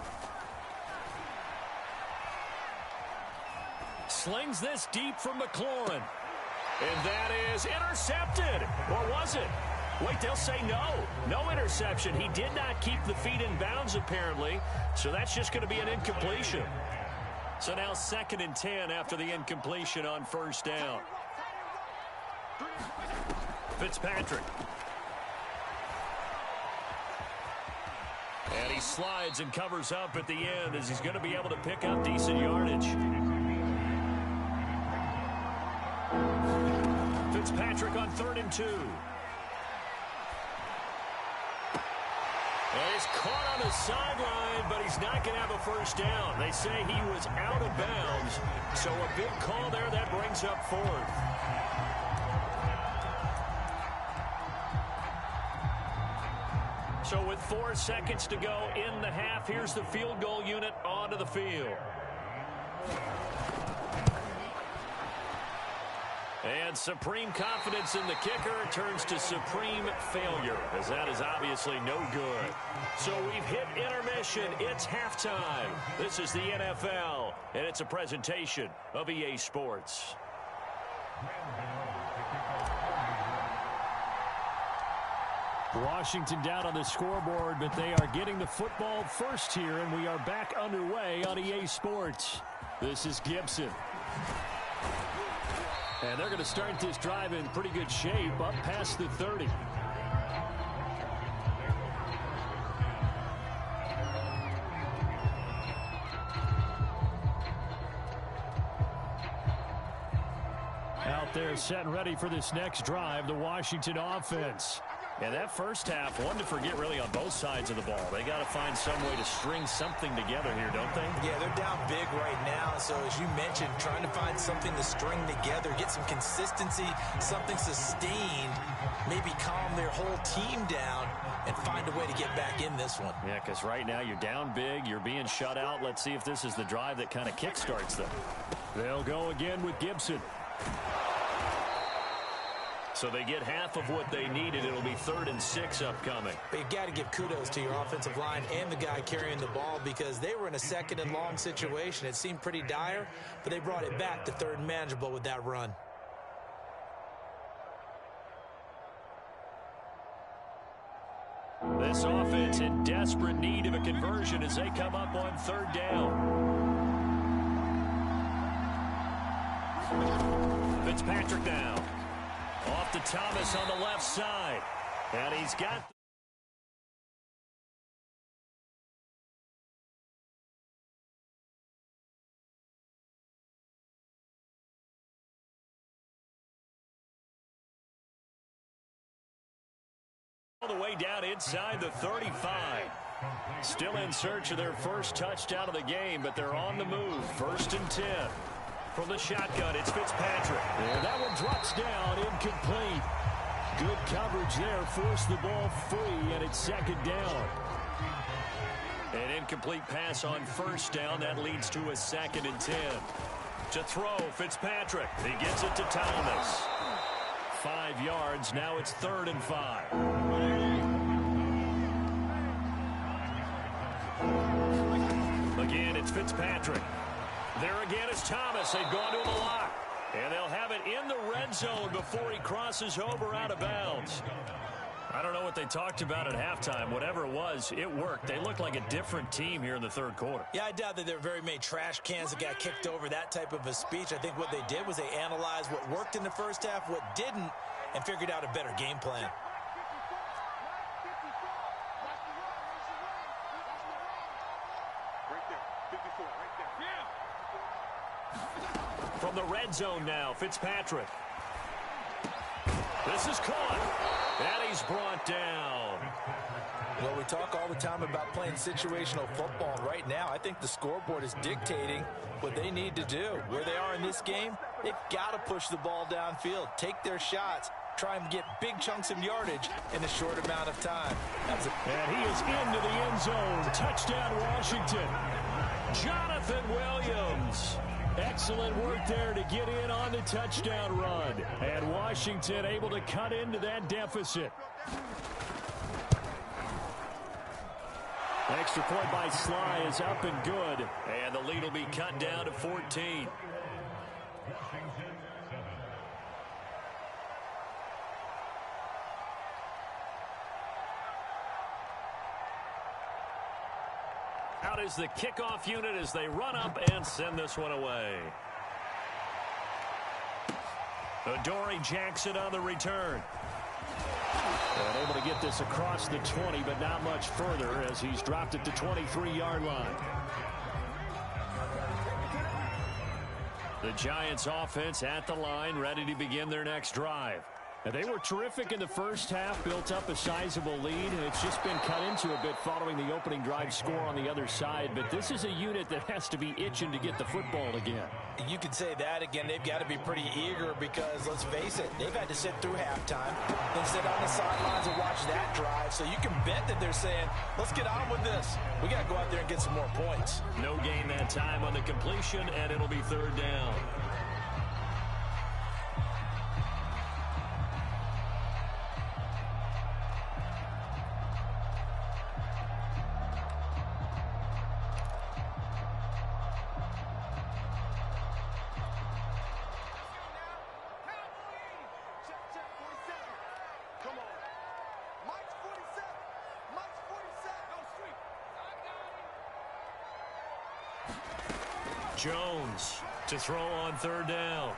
Slings this deep from McLaurin. And that is intercepted. Or was it? Wait, they'll say no. No interception. He did not keep the feet in bounds, apparently. So that's just going to be an incompletion. So now 2nd and 10 after the incompletion on first down. Fitzpatrick. And he slides and covers up at the end as he's going to be able to pick up decent yardage. Fitzpatrick on 3rd and 2. And he's caught on the sideline, but he's not going to have a first down. They say he was out of bounds, so a big call there that brings up 4th. So with 4 seconds to go in the half, here's the field goal unit onto the field. And supreme confidence in the kicker turns to supreme failure, as that is obviously no good. So we've hit intermission. It's halftime. This is the NFL, and it's a presentation of EA Sports. Washington down on the scoreboard, but they are getting the football first here, and we are back underway on EA Sports. This is Gibson. And they're going to start this drive in pretty good shape, up past the 30. Out there set and ready for this next drive, the Washington offense. And that first half, one to forget really on both sides of the ball. They got to find some way to string something together here, don't they? Yeah, they're down big right now. So as you mentioned, trying to find something to string together, get some consistency, something sustained, maybe calm their whole team down and find a way to get back in this one. Yeah, because right now you're down big, you're being shut out. Let's see if this is the drive that kind of kickstarts them. They'll go again with Gibson. So they get half of what they needed. It'll be 3rd and 6 upcoming. But you've got to give kudos to your offensive line and the guy carrying the ball because they were in a 2nd and long situation. It seemed pretty dire, but they brought it back to 3rd and manageable with that run. This offense in desperate need of a conversion as they come up on 3rd down. Fitzpatrick now. Off to Thomas on the left side. And he's got... all the way down inside the 35. Still in search of their first touchdown of the game, but they're on the move. 1st and 10. From the shotgun, it's Fitzpatrick. And that one drops down, incomplete. Good coverage there, forced the ball free, and it's 2nd down. An incomplete pass on 1st down. That leads to a 2nd and 10. To throw, Fitzpatrick. He gets it to Thomas. 5 yards. Now it's 3rd and 5. Again, it's Fitzpatrick. There again is Thomas. They've gone to him a lot. And they'll have it in the red zone before he crosses over out of bounds. I don't know what they talked about at halftime. Whatever it was, it worked. They look like a different team here in the 3rd quarter. Yeah, I doubt that there were very many trash cans that got kicked over, that type of a speech. I think what they did was they analyzed what worked in the first half, what didn't, and figured out a better game plan. From the red zone now, Fitzpatrick. This is caught. And he's brought down. Well, we talk all the time about playing situational football. And right now, I think the scoreboard is dictating what they need to do. Where they are in this game, they've got to push the ball downfield, take their shots, try and get big chunks of yardage in a short amount of time. And he is into the end zone. Touchdown, Washington. Jonathan Williams. Excellent work there to get in on the touchdown run. And Washington able to cut into that deficit. Extra point by Sly is up and good. And the lead will be cut down to 14. Out is the kickoff unit as they run up and send this one away. Adoree Jackson on the return. And able to get this across the 20, but not much further as he's dropped it to 23-yard line. The Giants offense at the line, ready to begin their next drive. Now, they were terrific in the first half, built up a sizable lead, and it's just been cut into a bit following the opening drive score on the other side. But this is a unit that has to be itching to get the football again. You could say that again. They've got to be pretty eager because, let's face it, they've had to sit through halftime, then sit on the sidelines and watch that drive. So you can bet that they're saying, let's get on with this. We got to go out there and get some more points. No gain that time on the completion, and it'll be 3rd down. Jones to throw on 3rd down.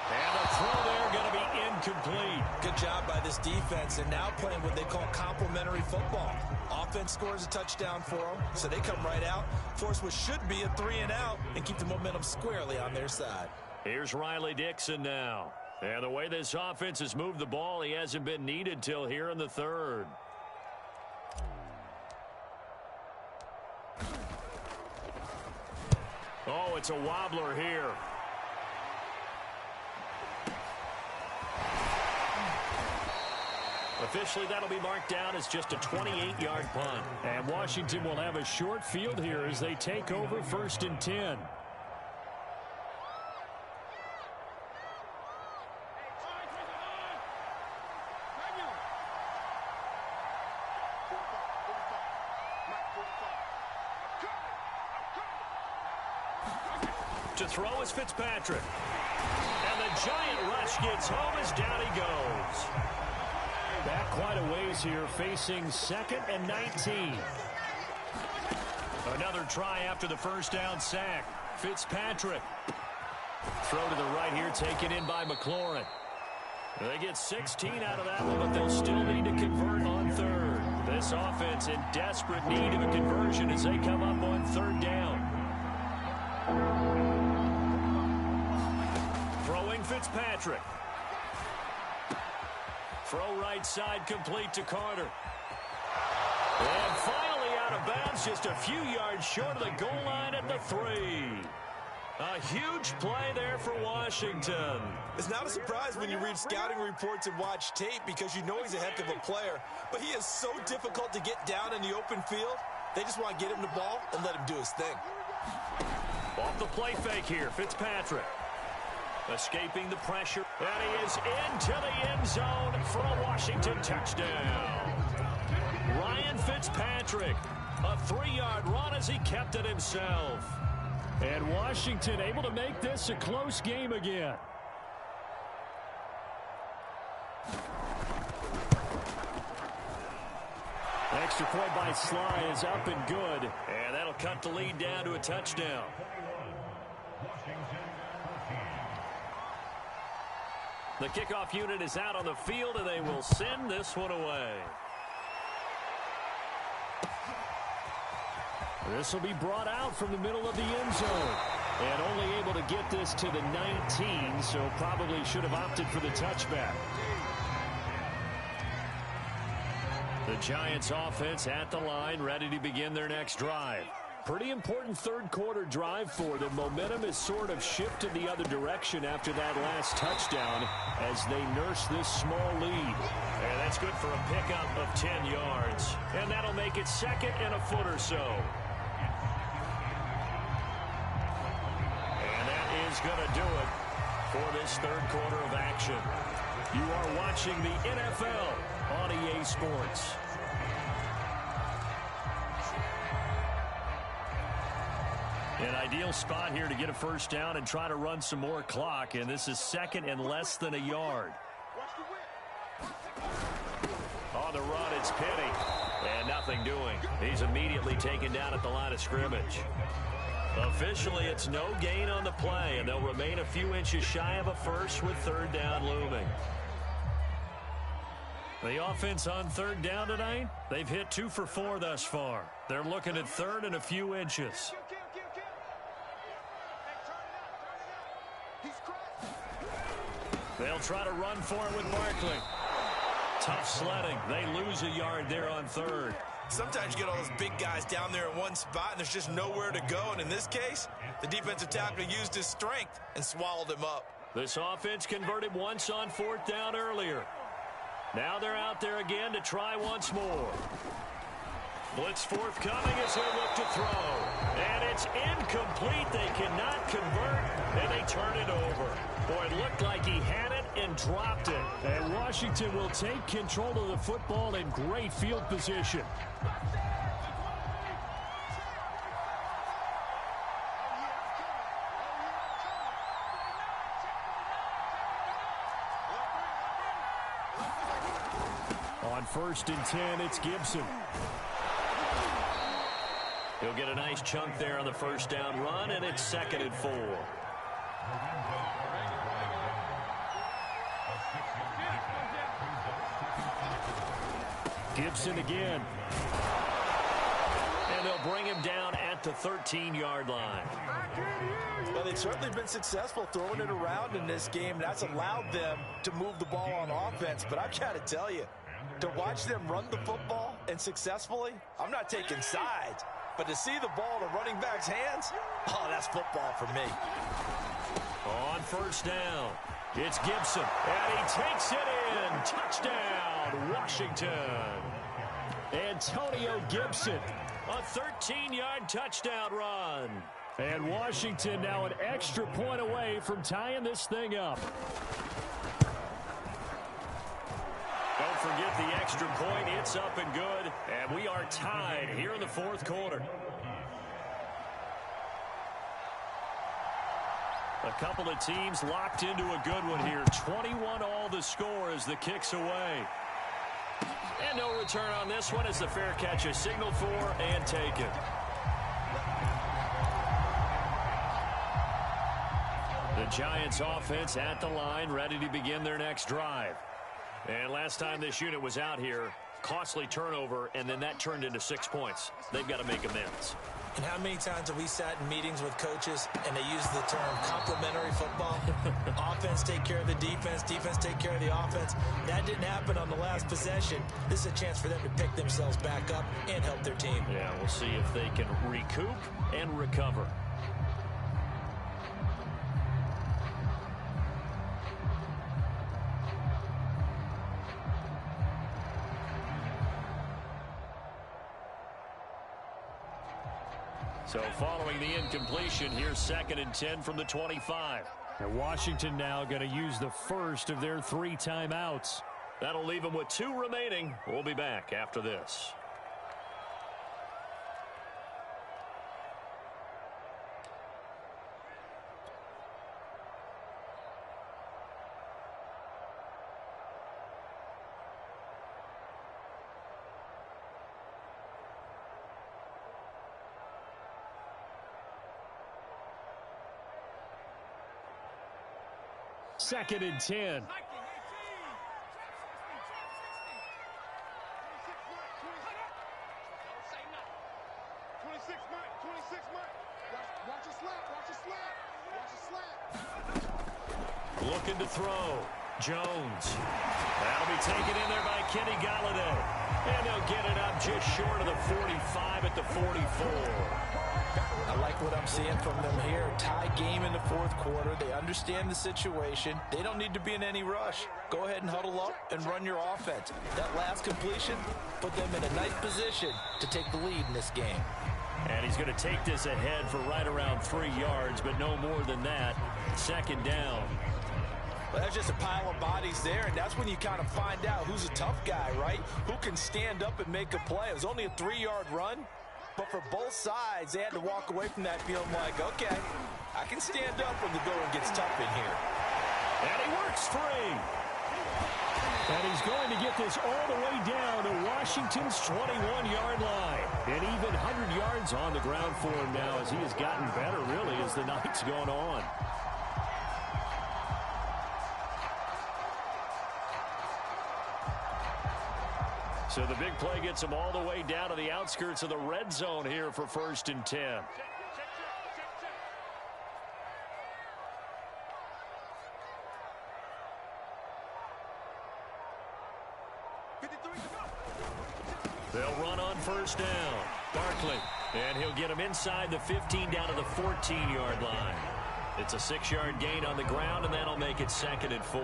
And the throw there going to be incomplete. Good job by this defense, and now playing what they call complementary football. Offense scores a touchdown for them, so they come right out, force what should be a 3-and-out, and keep the momentum squarely on their side. Here's Riley Dixon now. And the way this offense has moved the ball, he hasn't been needed till here in the third. Oh, it's a wobbler here. Officially, that'll be marked down as just a 28-yard punt. And Washington will have a short field here as they take over 1st and 10. To throw is Fitzpatrick. And the giant rush gets home as down he goes. Back quite a ways here, facing 2nd and 19. Another try after the first down sack. Fitzpatrick. Throw to the right here, taken in by McLaurin. They get 16 out of that one, but they'll still need to convert on third. This offense in desperate need of a conversion as they come up on 3rd down. Throwing Fitzpatrick. Throw right side complete to Carter. And finally out of bounds, just a few yards short of the goal line at the 3. A huge play there for Washington. It's not a surprise when you read scouting reports and watch tape because you know he's a heck of a player. But he is so difficult to get down in the open field. They just want to get him the ball and let him do his thing. Off the play fake here, Fitzpatrick. Escaping the pressure. And he is into the end zone for a Washington touchdown. Ryan Fitzpatrick, a 3-yard run as he kept it himself. And Washington able to make this a close game again. Extra point by Sly is up and good. And that'll cut the lead down to a touchdown. The kickoff unit is out on the field, and they will send this one away. This will be brought out from the middle of the end zone. And only able to get this to the 19, so probably should have opted for the touchback. The Giants offense at the line, ready to begin their next drive. Pretty important third quarter drive for them. Momentum has sort of shifted the other direction after that last touchdown as they nurse this small lead. And that's good for a pickup of 10 yards. And that'll make it 2nd and a foot or so. And that is going to do it for this third quarter of action. You are watching the NFL on EA Sports. An ideal spot here to get a first down and try to run some more clock, and this is 2nd and less than a yard. On the run, it's Penny, and nothing doing. He's immediately taken down at the line of scrimmage. Officially, it's no gain on the play, and they'll remain a few inches shy of a first with 3rd down looming. The offense on 3rd down tonight, they've hit 2 for 4 thus far. They're looking at 3rd and a few inches. They'll try to run for it with Barkley. Tough sledding. They lose a yard there on 3rd. Sometimes you get all those big guys down there in one spot, and there's just nowhere to go. And in this case, the defensive tackle used his strength and swallowed him up. This offense converted once on 4th down earlier. Now they're out there again to try once more. Blitz forthcoming as they look to throw. And it's incomplete. They cannot convert, and they turn it over. Boy, it looked like he had it and dropped it. And Washington will take control of the football in great field position. On 1st and 10, it's Gibson. He'll get a nice chunk there on the first down run, and it's 2nd and 4. Gibson again. And they'll bring him down at the 13-yard line. Well, the they've certainly been successful throwing it around in this game. That's allowed them to move the ball on offense. But I've got to tell you, to watch them run the football and successfully, I'm not taking sides. But to see the ball in a running back's hands, oh, that's football for me. On first down, it's Gibson, and he takes it in. Touchdown, Washington. Antonio Gibson, a 13-yard touchdown run. And Washington now an extra point away from tying this thing up. Don't forget the extra point. It's up and good. And we are tied here in the fourth quarter. A couple of teams locked into a good one here. 21 all the score as the kick's away. And no return on this one as the fair catch is signaled for and taken. The Giants offense at the line, ready to begin their next drive. And last time this unit was out here, costly turnover, and then that turned into 6 points. They've got to make amends. And how many times have we sat in meetings with coaches and they use the term complementary football? Offense take care of the defense, defense take care of the offense. That didn't happen on the last possession. This is a chance for them to pick themselves back up and help their team. Yeah, we'll see if they can recoup and recover. So following the incompletion, here's 2nd and 10 from the 25. And Washington now going to use the first of their 3 timeouts. That'll leave them with 2 remaining. We'll be back after this. Second and 10. Looking to throw. Jones. That'll be taken in there by Kenny Golladay. And they'll get it up just short of the 45 at the 44. I like what I'm seeing from them here. Tie game in the fourth quarter. They understand the situation. They don't need to be in any rush. Go ahead and huddle up and run your offense. That last completion put them in a nice position to take the lead in this game. And he's going to take this ahead for right around 3 yards, but no more than that. 2nd down. Well, that's just a pile of bodies there, and that's when you kind of find out who's a tough guy, right? Who can stand up and make a play. It was only a 3-yard run. But for both sides, they had to walk away from that feeling like, okay, I can stand up when the going gets tough in here. And he works free. And he's going to get this all the way down to Washington's 21-yard line. And even 100 yards on the ground for him now as he has gotten better, really, as the night's gone on. So the big play gets him all the way down to the outskirts of the red zone here for 1st and 10. They'll run on 1st down. Barkley, and he'll get him inside the 15 down to the 14-yard line. It's a 6-yard gain on the ground, and that'll make it 2nd and 4.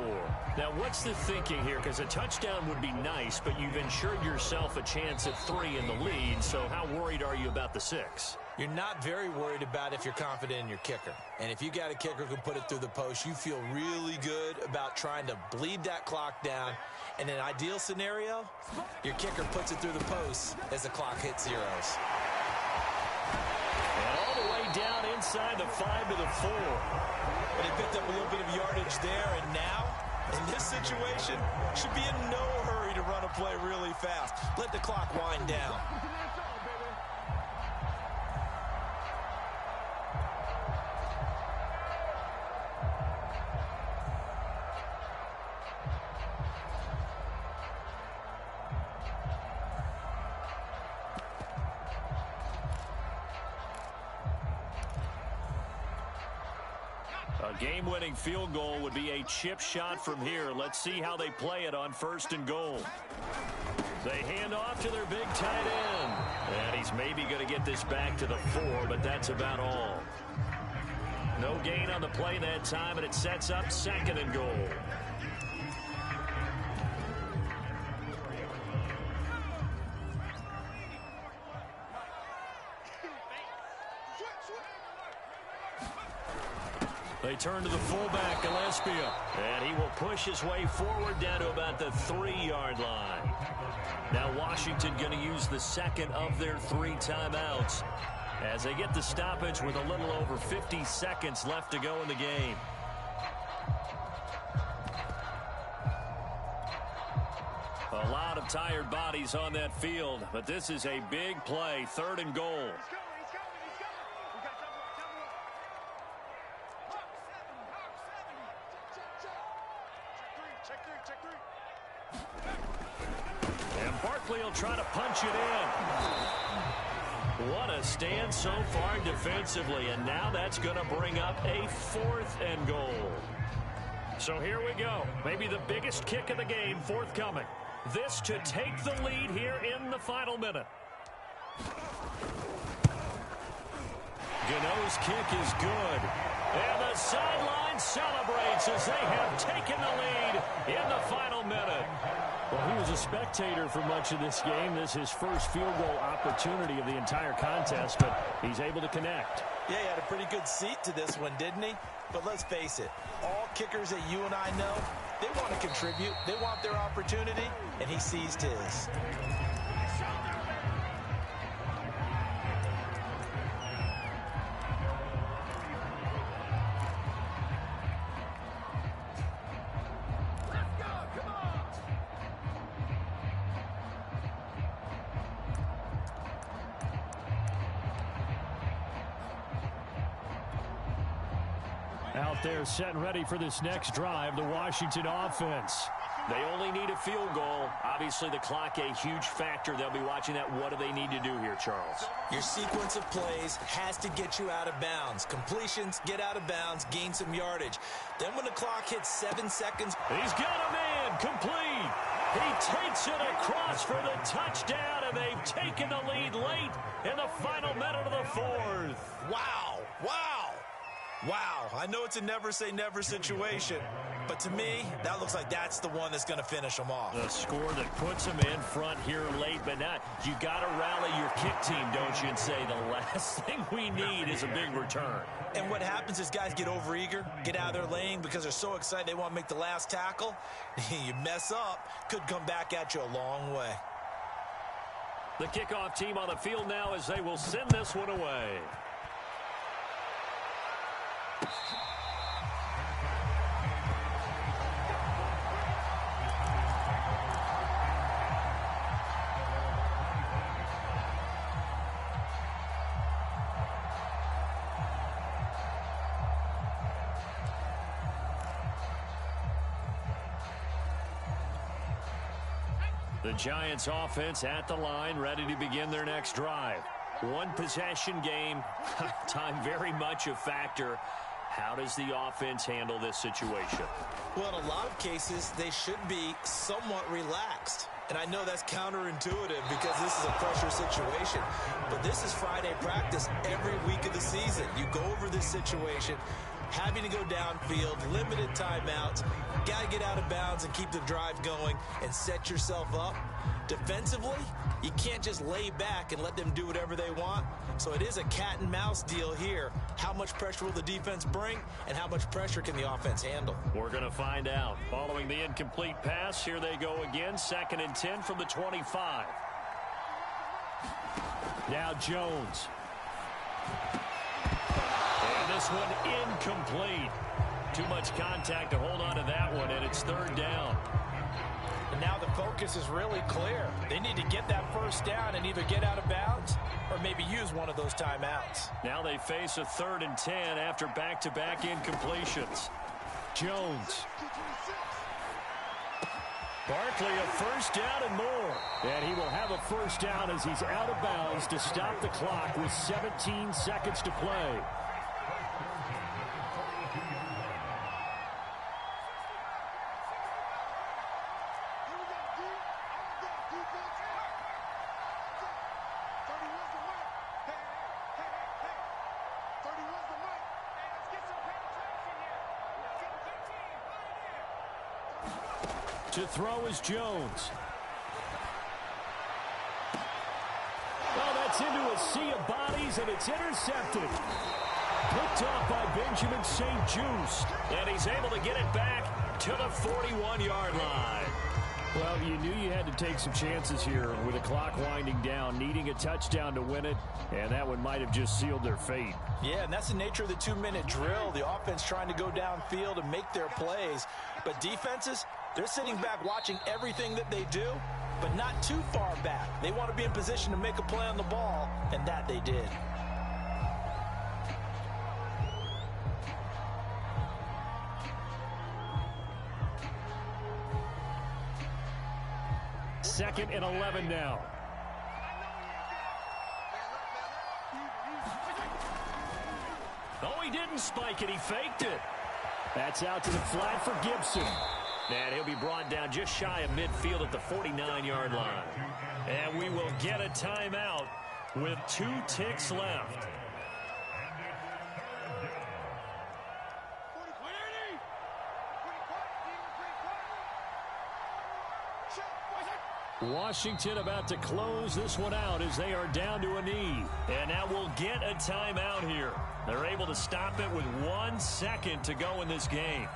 Now, what's the thinking here? Because a touchdown would be nice, but you've ensured yourself a chance at 3 in the lead, so how worried are you about the 6? You're not very worried about if you're confident in your kicker. And if you got a kicker who can put it through the post, you feel really good about trying to bleed that clock down. In an ideal scenario, your kicker puts it through the post as the clock hits zeros. And all the way down inside the 5 to the 4. But he picked up a little bit of yardage there, and now, in this situation, should be in no hurry to run a play really fast. Let the clock wind down. A game-winning field goal would be a chip shot from here. Let's see how they play it on 1st and goal. They hand off to their big tight end. And he's maybe going to get this back to the 4, but that's about all. No gain on the play that time, and it sets up 2nd and goal. They turn to the fullback, Gillespie, and he will push his way forward down to about the 3-yard line. Now Washington going to use the 2nd of their 3 timeouts as they get the stoppage with a little over 50 seconds left to go in the game. A lot of tired bodies on that field, but this is a big play, 3rd and goal. And Barkley will try to punch it in. What a stand so far defensively, and now that's going to bring up a 4th and goal. So here we go. Maybe the biggest kick of the game forthcoming. This to take the lead here in the final minute. Gano's kick is good. And the sideline celebrates as they have taken the lead in the final minute. Well, he was a spectator for much of this game. This is his first field goal opportunity of the entire contest, but he's able to connect. Yeah, he had a pretty good seat to this one, didn't he? But let's face it, all kickers that you and I know, they want to contribute. They want their opportunity, and he seized his. Out there set and ready for this next drive, the Washington offense. They only need a field goal. Obviously, the clock a huge factor. They'll be watching that. What do they need to do here, Charles? Your sequence of plays has to get you out of bounds. Completions, get out of bounds, gain some yardage. Then when the clock hits 7 seconds. He's got a man complete. He takes it across for the touchdown, and they've taken the lead late in the final minute of the 4th. Wow, wow. Wow, I know it's a never-say-never situation, but to me, that looks like that's the one that's going to finish them off. The score that puts them in front here late, but not. You got to rally your kick team, don't you, and say the last thing we need is a big return. And what happens is guys get overeager, get out of their lane because they're so excited they want to make the last tackle. You mess up, could come back at you a long way. The kickoff team on the field now as they will send this one away. The Giants offense at the line, ready to begin their next drive. One possession game, time very much a factor. How does the offense handle this situation? Well, in a lot of cases, they should be somewhat relaxed. And I know that's counterintuitive because this is a pressure situation. But this is Friday practice every week of the season. You go over this situation, having to go downfield, limited timeouts, got to get out of bounds and keep the drive going and set yourself up. Defensively, you can't just lay back and let them do whatever they want. So it is a cat and mouse deal here. How much pressure will the defense bring and how much pressure can the offense handle? We're going to find out. Following the incomplete pass, here they go again. 2nd and 10 from the 25. Now Jones. And this one incomplete. Too much contact to hold on to that one, and it's 3rd down. And now the focus is really clear. They need to get that first down and either get out of bounds or maybe use one of those timeouts. Now they face a 3rd and 10 after back-to-back incompletions. Jones. Barkley, a first down and more. And he will have a first down as he's out of bounds to stop the clock with 17 seconds to play. To throw is Jones. Oh, that's into a sea of bodies, and it's intercepted. Picked off by Benjamin St-Juste. And he's able to get it back to the 41-yard line. Well, you knew you had to take some chances here with the clock winding down, needing a touchdown to win it, and that one might have just sealed their fate. Yeah, and that's the nature of the 2-minute drill. The offense trying to go downfield and make their plays. But defenses, they're sitting back watching everything that they do, but not too far back. They want to be in position to make a play on the ball, and that they did. Second and 11 now. Oh, he didn't spike it. He faked it. That's out to the flat for Gibson. And he'll be brought down just shy of midfield at the 49-yard line. And we will get a timeout with 2 ticks left. Washington about to close this one out as they are down to a knee. And now we'll get a timeout here. They're able to stop it with 1 second to go in this game.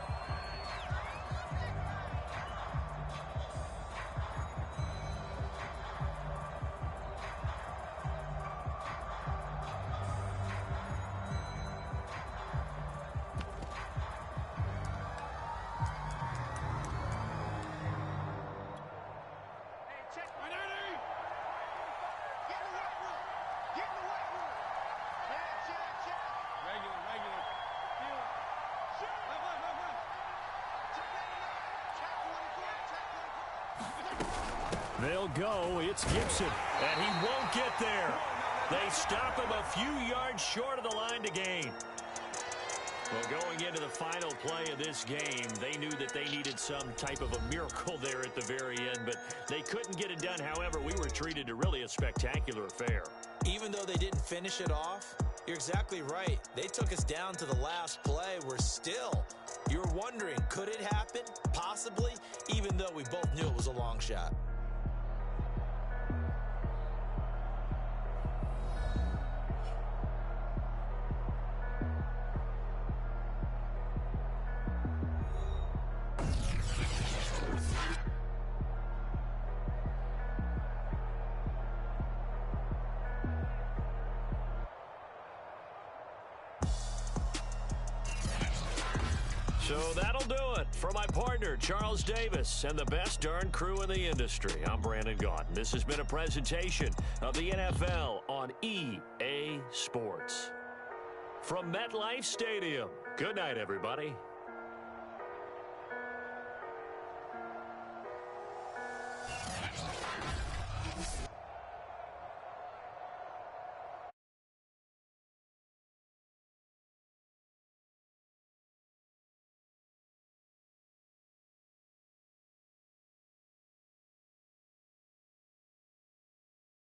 They'll go. It's Gibson. And he won't get there. They stop him a few yards short of the line to gain. Well, going into the final play of this game, they knew that they needed some type of a miracle there at the very end, but they couldn't get it done. However, we were treated to really a spectacular affair. Even though they didn't finish it off, you're exactly right. They took us down to the last play. You're wondering, could it happen? Possibly, even though we both knew it was a long shot. So that'll do it. For my partner, Charles Davis, and the best darn crew in the industry, I'm Brandon Gaudin. This has been a presentation of the NFL on EA Sports. From MetLife Stadium, good night, everybody.